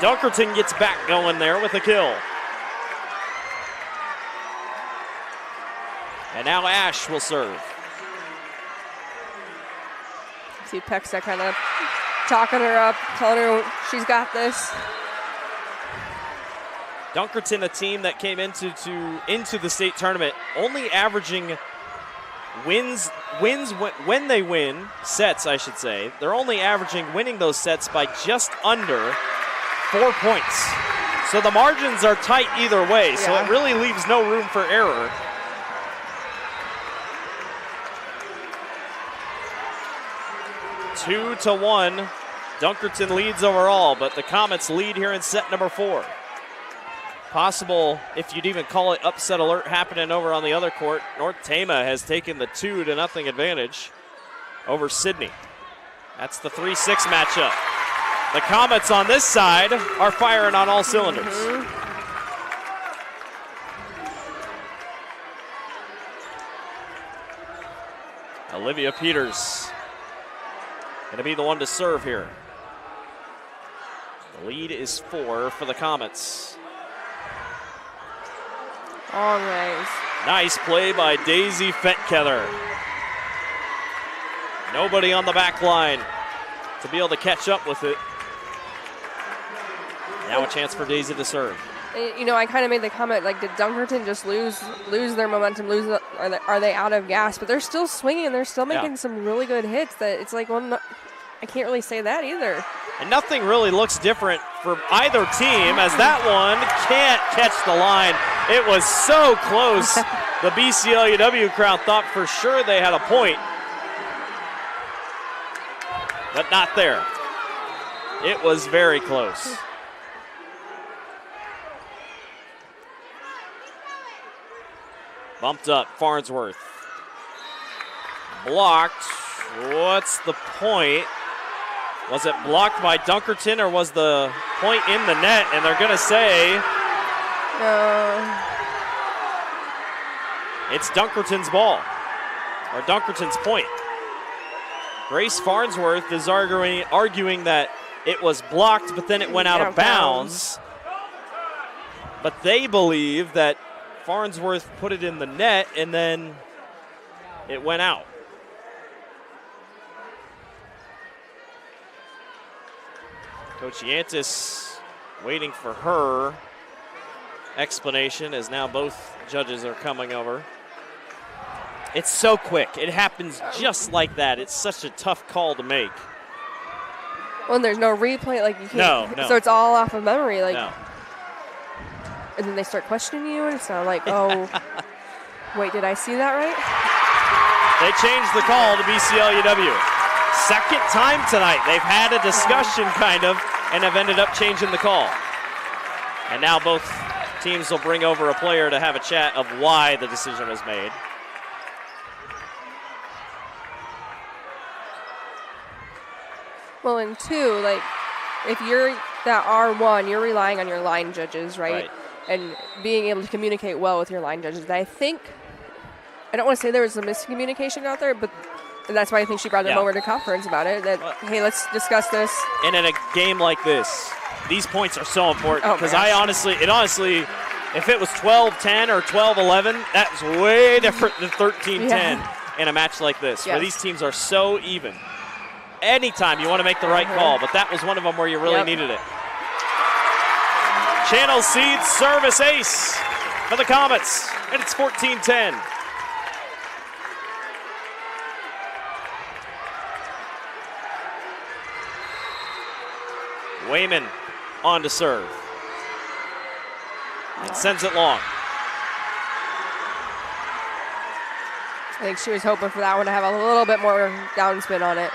Dunkerton gets back going there with a kill. And now Ash will serve. See Pexa kind of talking her up, telling her she's got this. Dunkerton, a team that came into the state tournament, only averaging wins when they win, sets I should say, they're only averaging winning those sets by just under 4 points. So the margins are tight either way, so it really leaves no room for error. Two to 1, Dunkerton leads overall, but the Comets lead here in set number 4. Possible, if you'd even call it upset alert, happening over on the other court. North Tama has taken the 2-0 advantage over Sydney. That's the 3-6 matchup. The Comets on this side are firing on all cylinders. Olivia Peters going to be the one to serve here. The lead is 4 for the Comets. Long raise. Nice play by Daisy Fettkether. Nobody on the back line to be able to catch up with it. Now a chance for Daisy to serve. You know, I kind of made the comment, like, did Dunkerton just lose their momentum, are they out of gas? But they're still swinging, they're still making some really good hits. That it's like, well, no, I can't really say that either. And nothing really looks different for either team, as that one can't catch the line. It was so close. The BCLUW crowd thought for sure they had a point, but not there. It was very close. Bumped up, Farnsworth. Blocked. What's the point? Was it blocked by Dunkerton, or was the point in the net? And they're going to say no. It's Dunkerton's ball, or Dunkerton's point. Grace Farnsworth is arguing that it was blocked, but then it went out of bounds. But they believe that Farnsworth put it in the net, and then it went out. Coach Yantis waiting for her explanation, as now both judges are coming over. It's so quick. It happens just like that. It's such a tough call to make. Well, there's no replay, like you can't. No. So it's all off of memory, like. No. And then they start questioning you, and it's not like, oh, wait, did I see that right? They changed the call to BCLUW. Second time tonight. They've had a discussion, kind of, and have ended up changing the call. And now both teams will bring over a player to have a chat of why the decision was made. Well, and two, like, if you're that R1, you're relying on your line judges, right? And being able to communicate well with your line judges. I think, I don't want to say there was a miscommunication out there, but that's why I think she brought them over to conference about it. That, hey, let's discuss this. And in a game like this, these points are so important, because honestly, if it was 12-10 or 12-11, that's way different than 13-10 in a match like this, where these teams are so even. Anytime you want to make the right call, but that was one of them where you really needed it. Channel Seeds service ace for the Comets, and it's 14-10. Wayman on to serve. And sends it long. I think she was hoping for that one to have a little bit more downspin on it.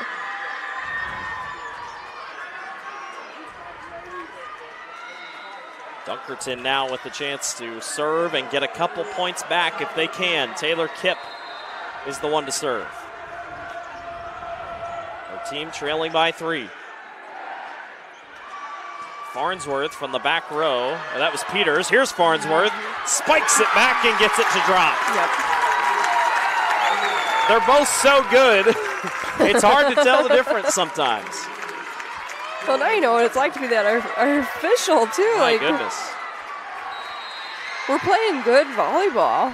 Dunkerton now with the chance to serve and get a couple points back if they can. Taylor Kipp is the one to serve. Her team trailing by 3. Farnsworth from the back row. Oh, that was Peters. Here's Farnsworth. Spikes it back and gets it to drop. Yep. They're both so good. It's hard to tell the difference sometimes. Well, now you know what it's like to be that our official, too. My like, goodness. We're playing good volleyball.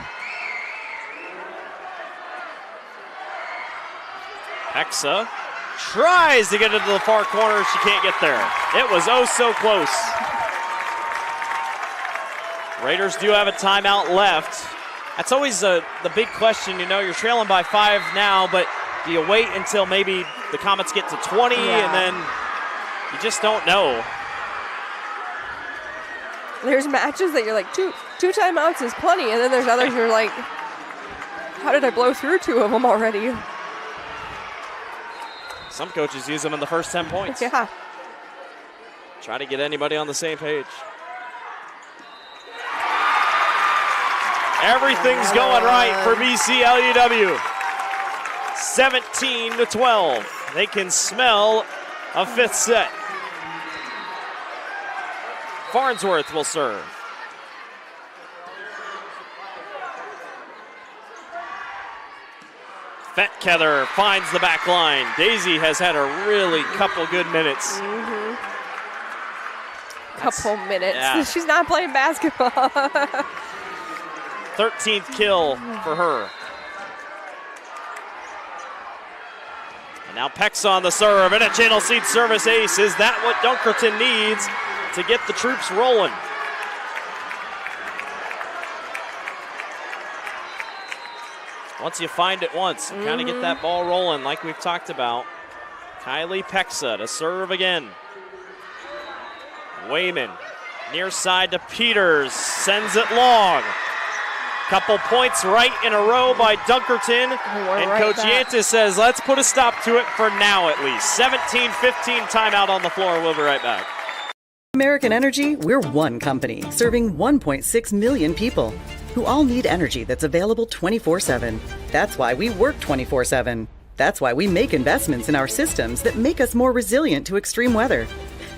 Hexa tries to get into the far corner. She can't get there. It was oh so close. Raiders do have a timeout left. That's always the big question. You know, you're trailing by 5 now, but do you wait until maybe the Comets get to 20 and then you just don't know? There's matches that you're like, two timeouts is plenty, and then there's others you're like, how did I blow through 2 of them already? Some coaches use them in the first 10 points. Yeah. Try to get anybody on the same page. Everything's going right for BCLUW. 17-12. They can smell a 5th set. Farnsworth will serve. Fetkether finds the back line. Daisy has had a really couple good minutes. Couple minutes. Yeah. She's not playing basketball. 13th kill for her. And now Peck's on the serve, and a channel seed service ace. Is that what Dunkerton needs to get the troops rolling? Once you find it once, kind of get that ball rolling like we've talked about. Kylie Pexa to serve again. Wayman near side to Peters, sends it long. Couple points right in a row by Dunkerton. And right Coach back. Yantis says, let's put a stop to it for now at least. 17-15 timeout on the floor. We'll be right back. American Energy, we're one company serving 1.6 million people who all need energy that's available 24/7. That's why we work 24/7. That's why we make investments in our systems that make us more resilient to extreme weather.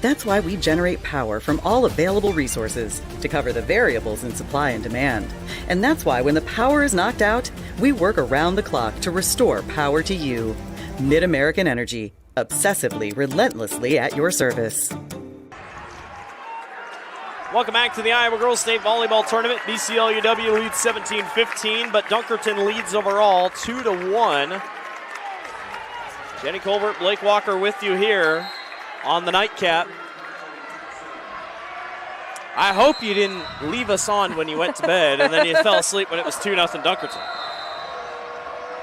That's why we generate power from all available resources to cover the variables in supply and demand. And that's why when the power is knocked out, we work around the clock to restore power to you. Mid-American Energy, obsessively, relentlessly at your service. Welcome back to the Iowa Girls State Volleyball Tournament. BCLUW leads 17-15, but Dunkerton leads overall 2-1. Jenny Colbert, Blake Walker with you here on the nightcap. I hope you didn't leave us on when you went to bed and then you fell asleep when it was 2-0 Dunkerton.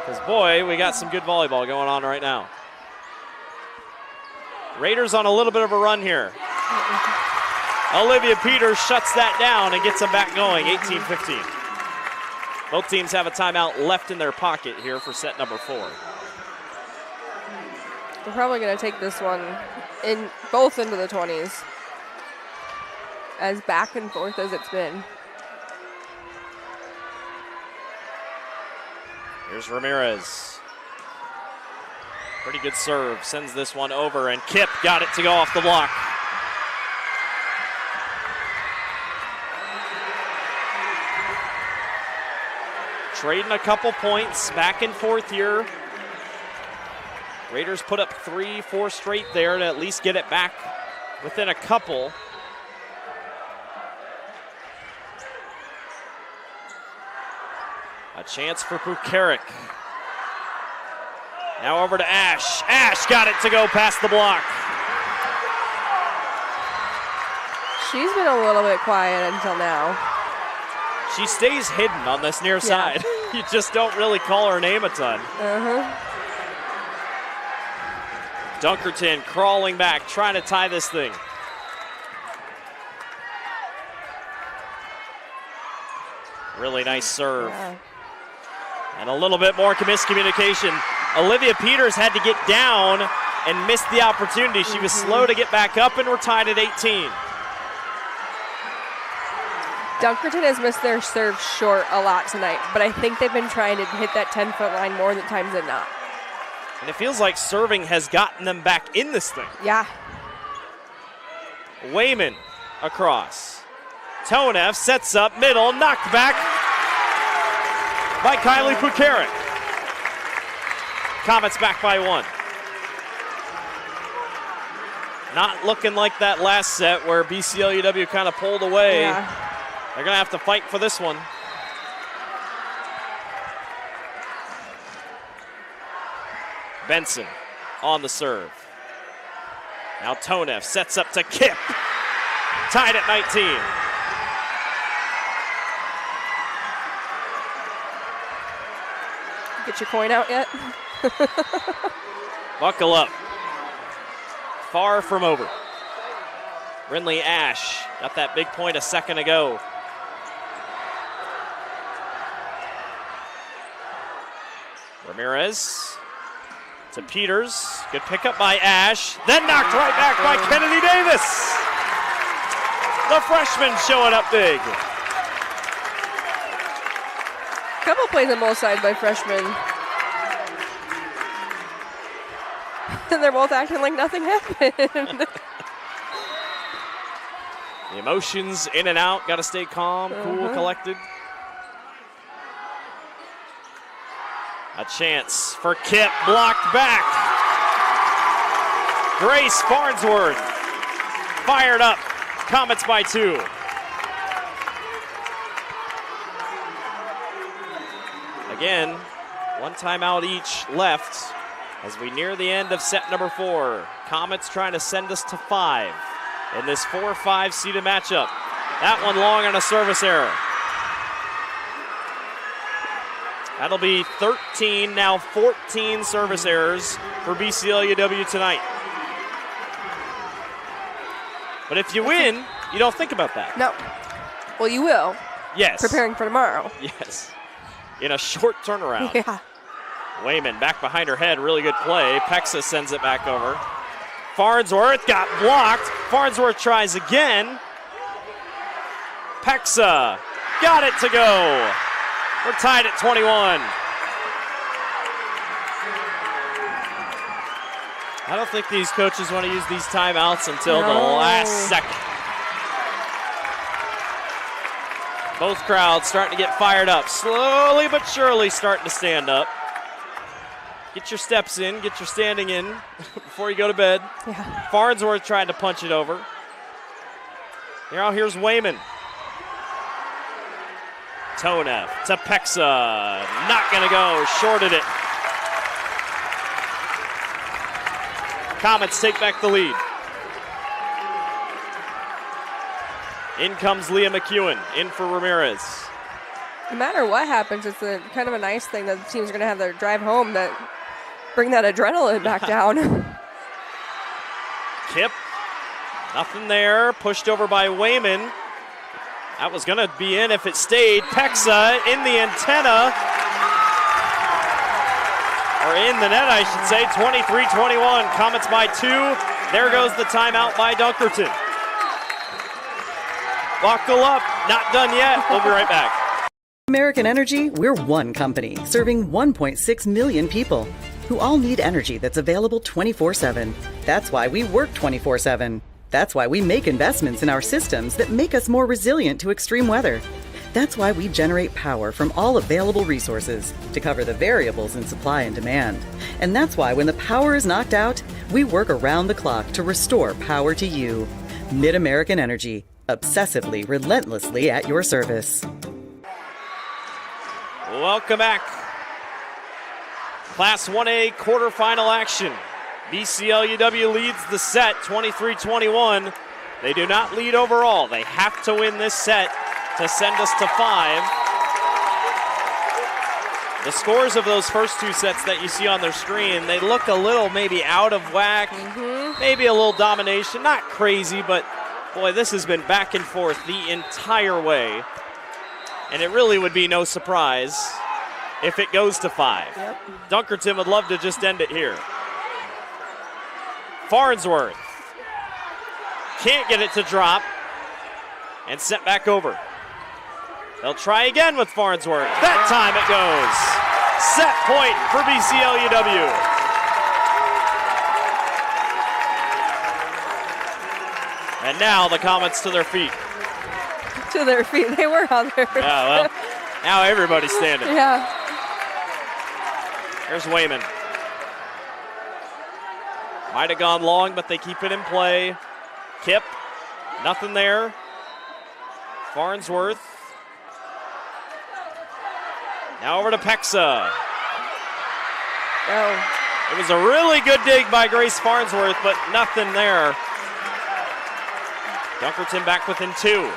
Because, boy, we got some good volleyball going on right now. Raiders on a little bit of a run here. Olivia Peters shuts that down and gets them back going, 18-15. Both teams have a timeout left in their pocket here for set number 4. They're probably going to take this one both into the 20s. As back and forth as it's been. Here's Ramirez. Pretty good serve. Sends this one over, and Kipp got it to go off the block. Trading a couple points back and forth here. Raiders put up 3-4 straight there to at least get it back within a couple. A chance for Bukarik. Now over to Ash. Ash got it to go past the block. She's been a little bit quiet until now. She stays hidden on this near side. You just don't really call her name a ton. Dunkerton crawling back, trying to tie this thing. Really nice serve. And a little bit more miscommunication. Olivia Peters had to get down and missed the opportunity. She was slow to get back up, and we're tied at 18. Dunkerton has missed their serve short a lot tonight, but I think they've been trying to hit that 10-foot line more times than not. And it feels like serving has gotten them back in this thing. Yeah. Wayman across. Tonev sets up middle, knocked back by Kylie Pukarik. Comets back by 1. Not looking like that last set where BCLUW kind of pulled away. Yeah. They're going to have to fight for this one. Benson on the serve. Now Tonev sets up to Kip. Tied at 19. Get your coin out yet? Buckle up. Far from over. Brindley Ash got that big point a second ago. Ramirez to Peters. Good pickup by Ash. Then knocked right back by Kennedy Davis. The freshman showing up big. Couple plays on both sides by freshmen. And they're both acting like nothing happened. The emotions in and out. Got to stay calm, cool, collected. A chance for Kip, blocked back. Grace Farnsworth fired up. Comets by 2. Again, one timeout each left as we near the end of set number 4. Comets trying to send us to 5 in this 4-5 seeded matchup. That one long on a service error. That'll be 13, now 14 service errors for BCLUW tonight. But if you win, you don't think about that. No. Well, you will. Yes. Preparing for tomorrow. Yes. In a short turnaround. Yeah. Wayman back behind her head. Really good play. Pexa sends it back over. Farnsworth got blocked. Farnsworth tries again. Pexa got it to go. We're tied at 21. I don't think these coaches want to use these timeouts until the last second. Both crowds starting to get fired up. Slowly but surely starting to stand up. Get your steps in, get your standing in before you go to bed. Yeah. Farnsworth tried to punch it over. Now here's Wayman. Tonev to Pexa. Not going to go. Shorted it. Comets take back the lead. In comes Leah McEwen. In for Ramirez. No matter what happens, it's a kind of a nice thing that the teams are going to have their drive home that bring that adrenaline back down. Kip. Nothing there. Pushed over by Wayman. That was going to be in if it stayed. Pexa in the antenna. Or in the net, I should say. 23-21. Comets by 2. There goes the timeout by Dunkerton. Buckle up. Not done yet. We'll be right back. American Energy, we're one company serving 1.6 million people who all need energy that's available 24/7. That's why we work 24/7. That's why we make investments in our systems that make us more resilient to extreme weather. That's why we generate power from all available resources to cover the variables in supply and demand. And that's why when the power is knocked out, we work around the clock to restore power to you. Mid-American Energy, obsessively, relentlessly at your service. Welcome back. Class 1A quarterfinal action. BCLUW leads the set 23-21. They do not lead overall. They have to win this set to send us to 5. The scores of those first 2 sets that you see on their screen, they look a little maybe out of whack, maybe a little domination. Not crazy, but boy, this has been back and forth the entire way. And it really would be no surprise if it goes to 5. Yep. Dunkerton would love to just end it here. Farnsworth can't get it to drop and sent back over. They'll try again with Farnsworth. That time it goes. Set point for BCLUW. And now the Comets to their feet. To their feet. They were on their feet. Yeah, well, now everybody's standing. Yeah. Here's Wayman. Might have gone long, but they keep it in play. Kip, nothing there. Farnsworth. Now over to Pexa. Oh. It was a really good dig by Grace Farnsworth, but nothing there. Dunkerton back within 2.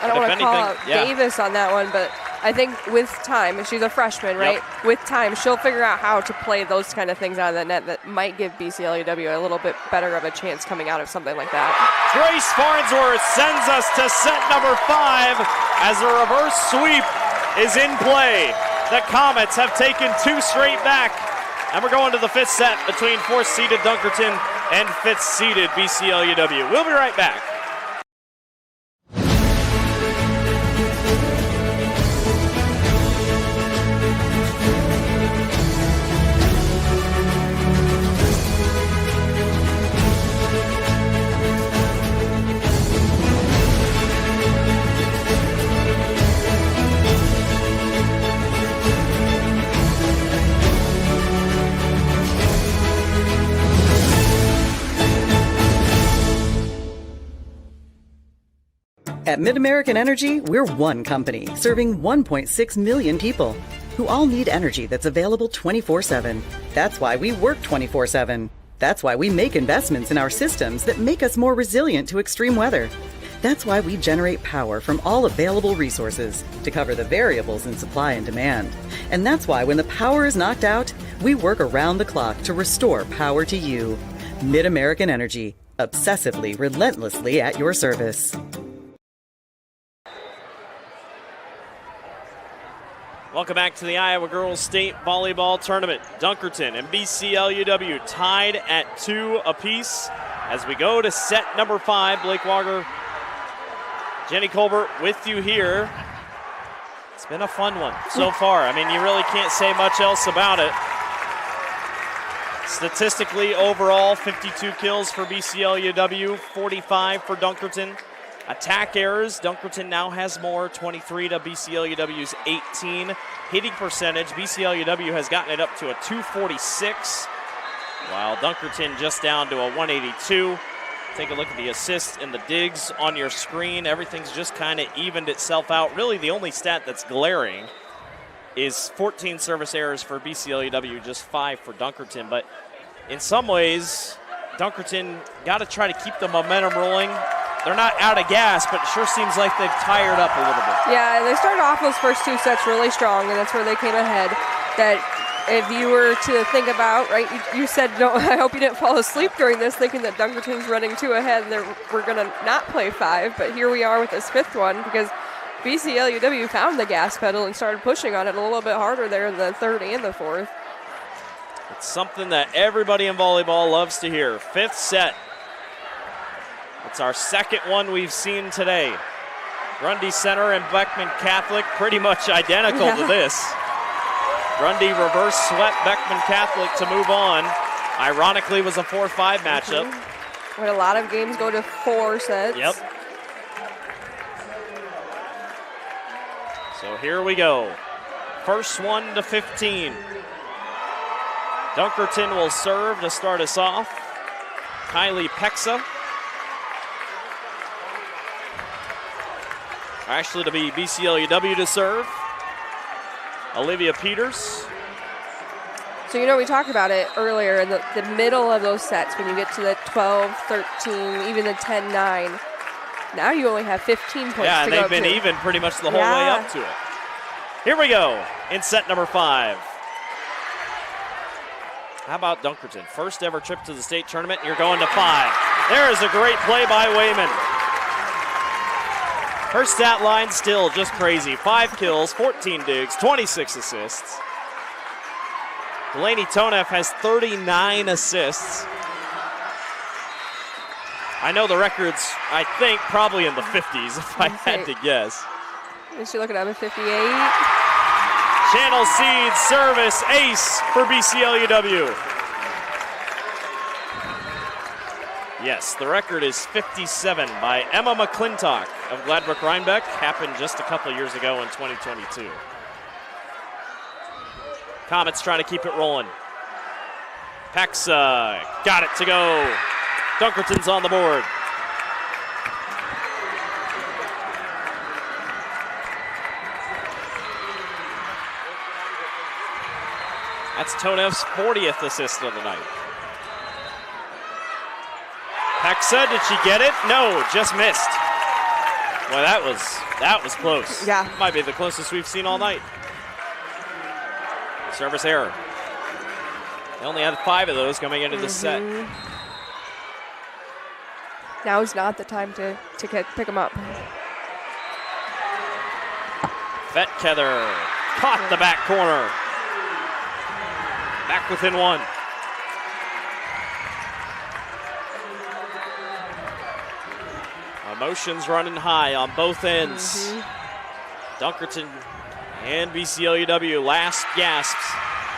I don't want to call out Davis on that one, but I think with time, and she's a freshman, right? Yep. With time, she'll figure out how to play those kind of things out of the net that might give BCLUW a little bit better of a chance coming out of something like that. Grace Farnsworth sends us to set number 5 as a reverse sweep is in play. The Comets have taken 2 straight back, and we're going to the 5th set between 4th-seeded Dunkerton and 5th-seeded BCLUW. We'll be right back. At Mid-American Energy, we're one company serving 1.6 million people who all need energy that's available 24/7. That's why we work 24/7. That's why we make investments in our systems that make us more resilient to extreme weather. That's why we generate power from all available resources to cover the variables in supply and demand. And that's why when the power is knocked out, we work around the clock to restore power to you. Mid-American Energy, obsessively, relentlessly at your service. Welcome back to the Iowa Girls State Volleyball Tournament. Dunkerton and BCLUW tied at 2 apiece as we go to set number 5. Blake Walker, Jenny Colbert with you here. It's been a fun one so far. I mean, you really can't say much else about it. Statistically, overall, 52 kills for BCLUW, 45 for Dunkerton. Attack errors, Dunkerton now has more, 23 to BCLUW's 18. Hitting percentage, BCLUW has gotten it up to a 246, while Dunkerton just down to a 182. Take a look at the assists and the digs on your screen. Everything's just kind of evened itself out. Really, the only stat that's glaring is 14 service errors for BCLUW, just 5 for Dunkerton. But in some ways, Dunkerton got to try to keep the momentum rolling. They're not out of gas, but it sure seems like they've tired up a little bit. Yeah, they started off those first 2 sets really strong, and that's where they came ahead. That if you were to think about, right, you said, no, I hope you didn't fall asleep during this thinking that Dunkerton's running 2 ahead and we're going to not play 5, but here we are with this 5th one because BCLUW found the gas pedal and started pushing on it a little bit harder there in the 3rd and the 4th. It's something that everybody in volleyball loves to hear. 5th set. It's our 2nd one we've seen today. Grundy Center and Beckman Catholic pretty much identical to this. Grundy reverse swept Beckman Catholic to move on. Ironically, was a 4-5 matchup. When a lot of games go to 4 sets. Yep. So here we go. First one to 15. Dunkerton will serve to start us off. Kylie Pexa. Actually, to be BCLUW to serve. Olivia Peters. So, you know, we talked about it earlier in the middle of those sets when you get to the 12, 13, even the 10-9. Now you only have 15 points to go Yeah, up they've been to. even pretty much the whole way up to it. Here we go in set number 5. How about Dunkerton? First ever trip to the state tournament. You're going to 5. There is a great play by Wayman. Her stat line still just crazy. 5 kills, 14 digs, 26 assists. Delaney Tonev has 39 assists. I know the record's, I think, probably in the 50s if I had to guess. Is she looking up at 58? Channel Seed service ace for BCLUW. Yes, the record is 57 by Emma McClintock of Gladbrook-Rhinebeck. Happened just a couple years ago in 2022. Comets trying to keep it rolling. Pexa got it to go. Dunkerton's on the board. That's Tonev's 40th assist of the night. Pexa, did she get it? No, just missed. Boy, that was close. Yeah. Might be the closest we've seen all night. Service error. They only had 5 of those coming into the set. Now is not the time to pick them up. Fetkether caught the back corner. Back within 1. Emotions running high on both ends. Dunkerton and BCLUW last gasps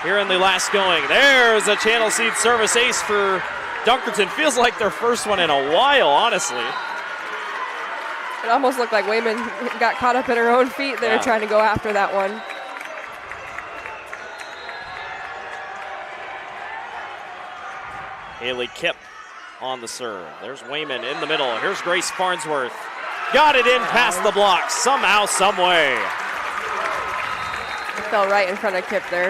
here in the last going. There's a Channel Seed service ace for Dunkerton. Feels like their first one in a while, honestly. It almost looked like Wayman got caught up in her own feet there trying to go after that one. Haley Kipp on the serve. There's Wayman in the middle. Here's Grace Farnsworth. Got it in past the block somehow, some way. It fell right in front of Kipp there.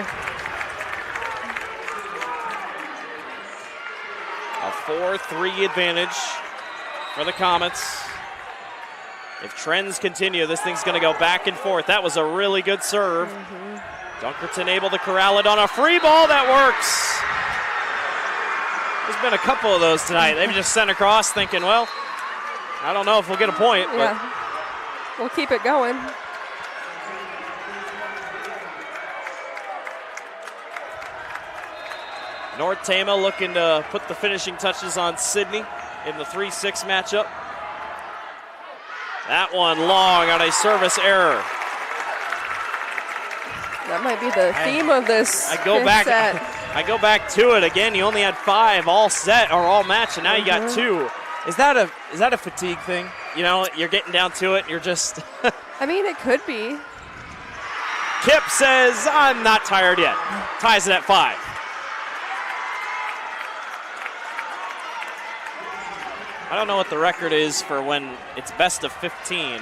A 4-3 advantage for the Comets. If trends continue, this thing's going to go back and forth. That was a really good serve. Dunkerton able to corral it on a free ball. That works. There's been a couple of those tonight. They've just sent across thinking, well, I don't know if we'll get a point. Yeah. But we'll keep it going. North Tama looking to put the finishing touches on Sydney in the 3-6 matchup. That one long on a service error. That might be the theme of this set. I go back to it again. You only had 5 all set or all match, and now you got 2. Is that a fatigue thing? You know, you're getting down to it. You're just. I mean, it could be. Kipp says, "I'm not tired yet." Ties it at 5. I don't know what the record is for when it's best of 15.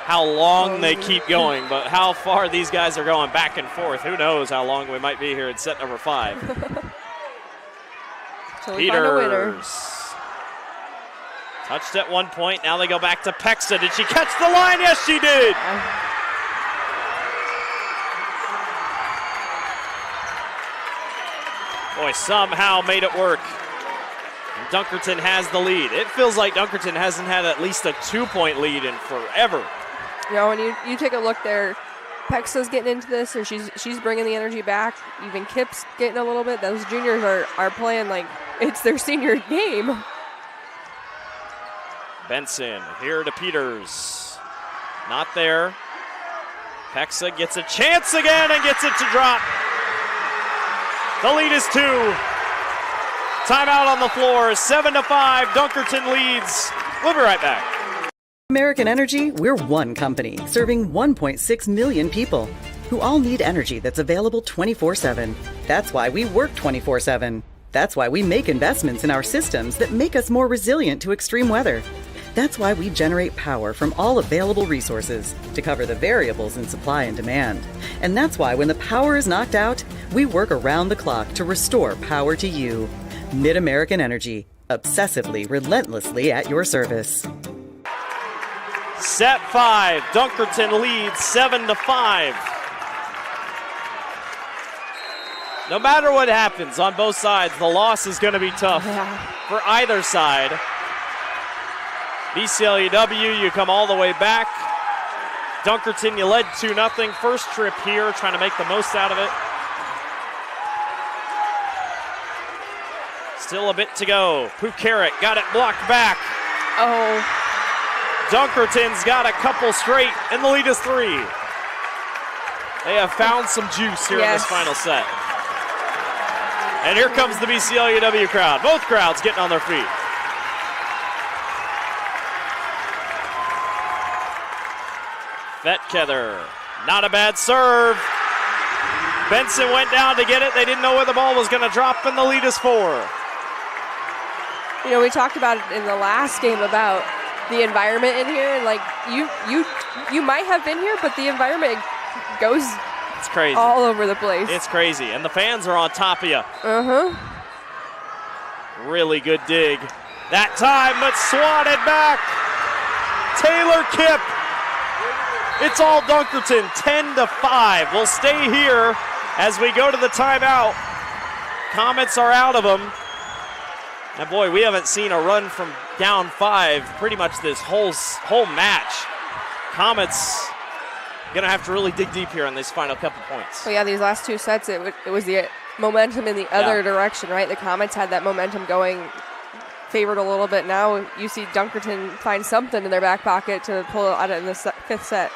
How long they keep going, but how far these guys are going back and forth. Who knows how long we might be here in set number 5. Peters. Touched at one point. Now they go back to Pexa. Did she catch the line? Yes, she did. Boy, somehow made it work. And Dunkerton has the lead. It feels like Dunkerton hasn't had at least a 2-point lead in forever. You know, when you take a look there, Pexa's getting into this, or she's bringing the energy back. Even Kipp's getting a little bit. Those juniors are playing like it's their senior game. Benson here to Peters. Not there. Pexa gets a chance again and gets it to drop. The lead is 2. Timeout on the floor. 7-5. Dunkerton leads. We'll be right back. American Energy, we're one company serving 1.6 million people who all need energy that's available 24/7. That's why we work 24/7. That's why we make investments in our systems that make us more resilient to extreme weather. That's why we generate power from all available resources to cover the variables in supply and demand. And that's why when the power is knocked out, we work around the clock to restore power to you. Mid-American Energy, obsessively, relentlessly at your service. Set 5, Dunkerton leads 7-5. No matter what happens on both sides, the loss is going to be tough for either side. BCLUW, you come all the way back. Dunkerton, you led 2-0. First trip here, trying to make the most out of it. Still a bit to go. Pukarik got it blocked back. Oh. Dunkerton's got a couple straight, and the lead is 3. They have found some juice here in this final set. And here comes the BCLUW crowd. Both crowds getting on their feet. Fetkether, not a bad serve. Benson went down to get it. They didn't know where the ball was going to drop, and the lead is 4. You know, we talked about it in the last game about the environment in here, and like you might have been here, but the environment goes it's crazy all over the place. It's crazy, and the fans are on top of you. Really good dig that time, but swatted back. Taylor Kipp. It's all Dunkerton, 10-5. We'll stay here as we go to the timeout. Comets are out of them. And boy, we haven't seen a run from down 5 pretty much this whole match. Comets going to have to really dig deep here on these final couple points. Well, yeah, these last 2 sets, it was the momentum in the other direction, right? The Comets had that momentum going, favored a little bit. Now you see Dunkerton find something in their back pocket to pull it out in the 5th set.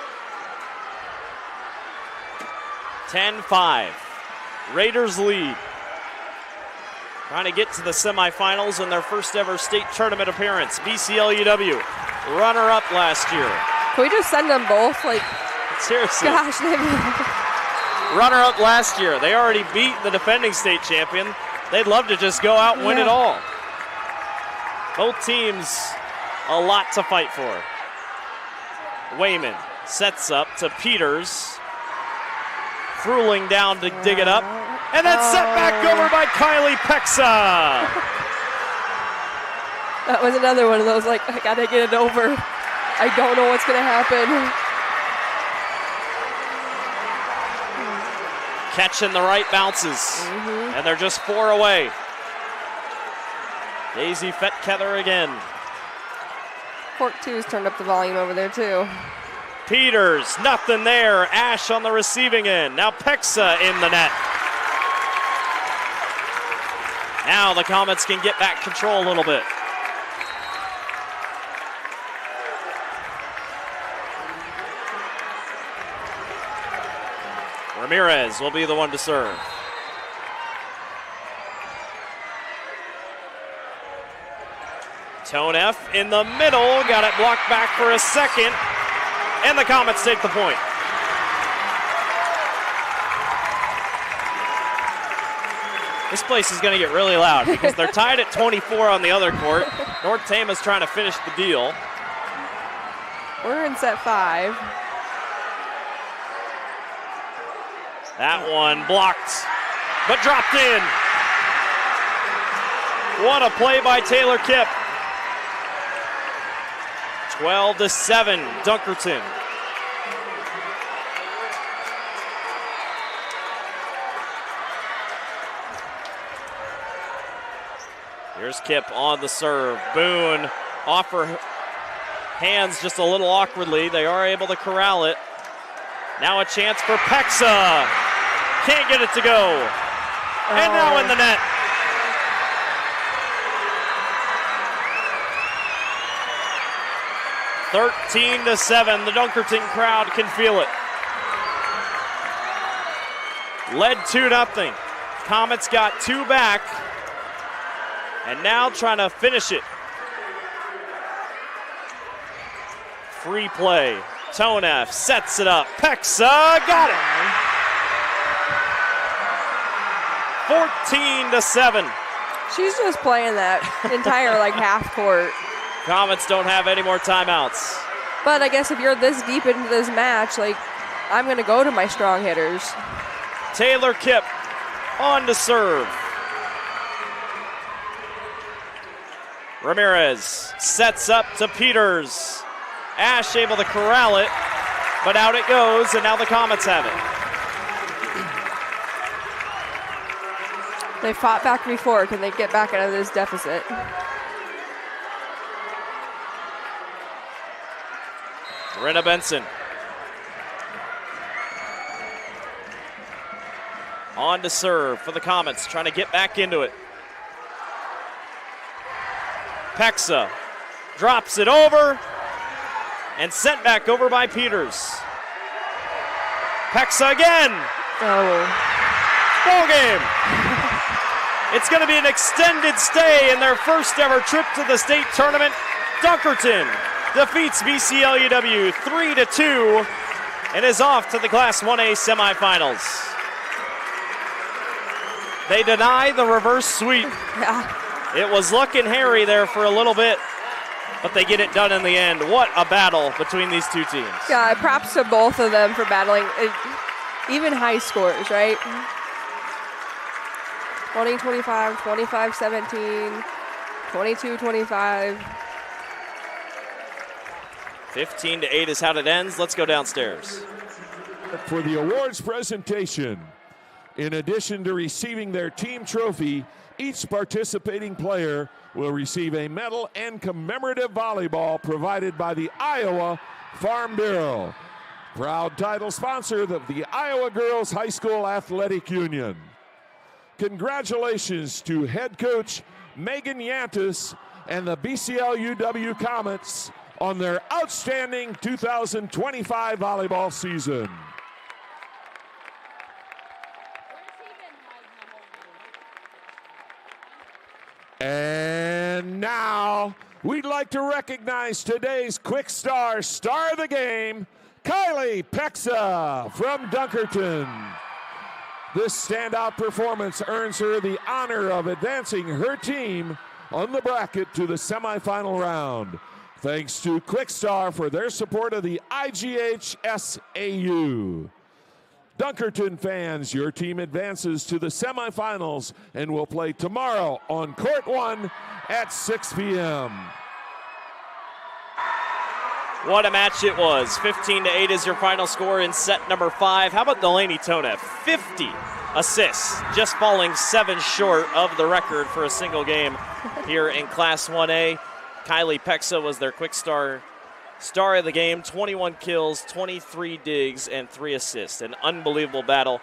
10-5. Raiders lead. Trying to get to the semifinals in their first ever state tournament appearance. BCLUW, runner-up last year. Can we just send them both? Like, seriously. Gosh, runner-up last year. They already beat the defending state champion. They'd love to just go out and win it all. Both teams, a lot to fight for. Wayman sets up to Peters. Fruling down to dig it up. And then set back over by Kylie Pexa. That was another one of those, like, I gotta get it over. I don't know what's gonna happen. Catching the right bounces. And they're just 4 away. Daisy Fetkether again. Court 2's turned up the volume over there too. Peters, nothing there. Ash on the receiving end. Now Pexa in the net. Now the Comets can get back control a little bit. Ramirez will be the one to serve. Tonev in the middle, got it blocked back for a second, and the Comets take the point. This place is going to get really loud because they're tied at 24 on the other court. North Tama's trying to finish the deal. We're in set 5. That one blocked, but dropped in. What a play by Taylor Kipp. 12-7, Dunkerton. Here's Kipp on the serve. Boone off her hands just a little awkwardly. They are able to corral it. Now a chance for Pexa. Can't get it to go. And now in the net. (13-7). The Dunkerton crowd can feel it. Led 2-0. Comets got 2 back. And now trying to finish it. Free play. Tonev sets it up. Pexa got it. 14-7. She's just playing that entire like half court. Comets don't have any more timeouts. But I guess if you're this deep into this match, like, I'm going to go to my strong hitters. Taylor Kipp on to serve. Ramirez sets up to Peters. Ash able to corral it, but out it goes, and now the Comets have it. They fought back before. Can they get back out of this deficit? Brenna Benson On to serve for the Comets, trying to get back into it. Pexa drops it over and sent back over by Peters. Pexa again. Ball game. It's going to be an extended stay in their first ever trip to the state tournament. Dunkerton defeats BCLUW 3-2 and is off to the Class 1A semifinals. They deny the reverse sweep. Yeah. It was looking hairy there for a little bit, but they get it done in the end. What a battle between these two teams. Yeah, props to both of them for battling, even high scores, right? 20-25, 25-17, 22-25. 15-8 is how it ends. Let's go downstairs. For the awards presentation, in addition to receiving their team trophy, each participating player will receive a medal and commemorative volleyball provided by the Iowa Farm Bureau, proud title sponsor of the Iowa Girls High School Athletic Union. Congratulations to head coach Megan Yantis and the BCLUW Comets on their outstanding 2025 volleyball season. And now we'd like to recognize today's Quick Star star of the game, Kylie Pexa from Dunkerton. This standout performance earns her the honor of advancing her team on the bracket to the semifinal round. Thanks to Quick Star for their support of the IGHSAU. Dunkerton fans, your team advances to the semifinals and will play tomorrow on Court 1 at 6 p.m. What a match it was. 15-8 is your final score in set number 5. How about Delaney Tonev? 50 assists, just falling 7 short of the record for a single game here in Class 1A. Kylie Pexa was their Quick Star star of the game. 21 kills, 23 digs, and 3 assists. An unbelievable battle.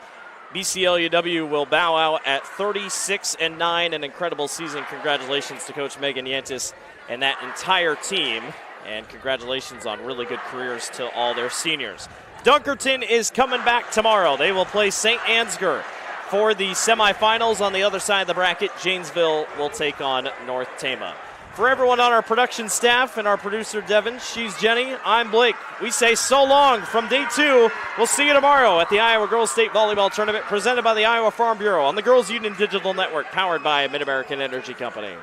BCLUW will bow out at 36-9, an incredible season. Congratulations to Coach Megan Yantis and that entire team. And congratulations on really good careers to all their seniors. Dunkerton is coming back tomorrow. They will play St. Ansgar for the semifinals. On the other side of the bracket, Janesville will take on North Tama. For everyone on our production staff and our producer, Devin, she's Jenny, I'm Blake. We say so long from day 2. We'll see you tomorrow at the Iowa Girls State Volleyball Tournament presented by the Iowa Farm Bureau on the Girls Union Digital Network, powered by Mid-American Energy Company.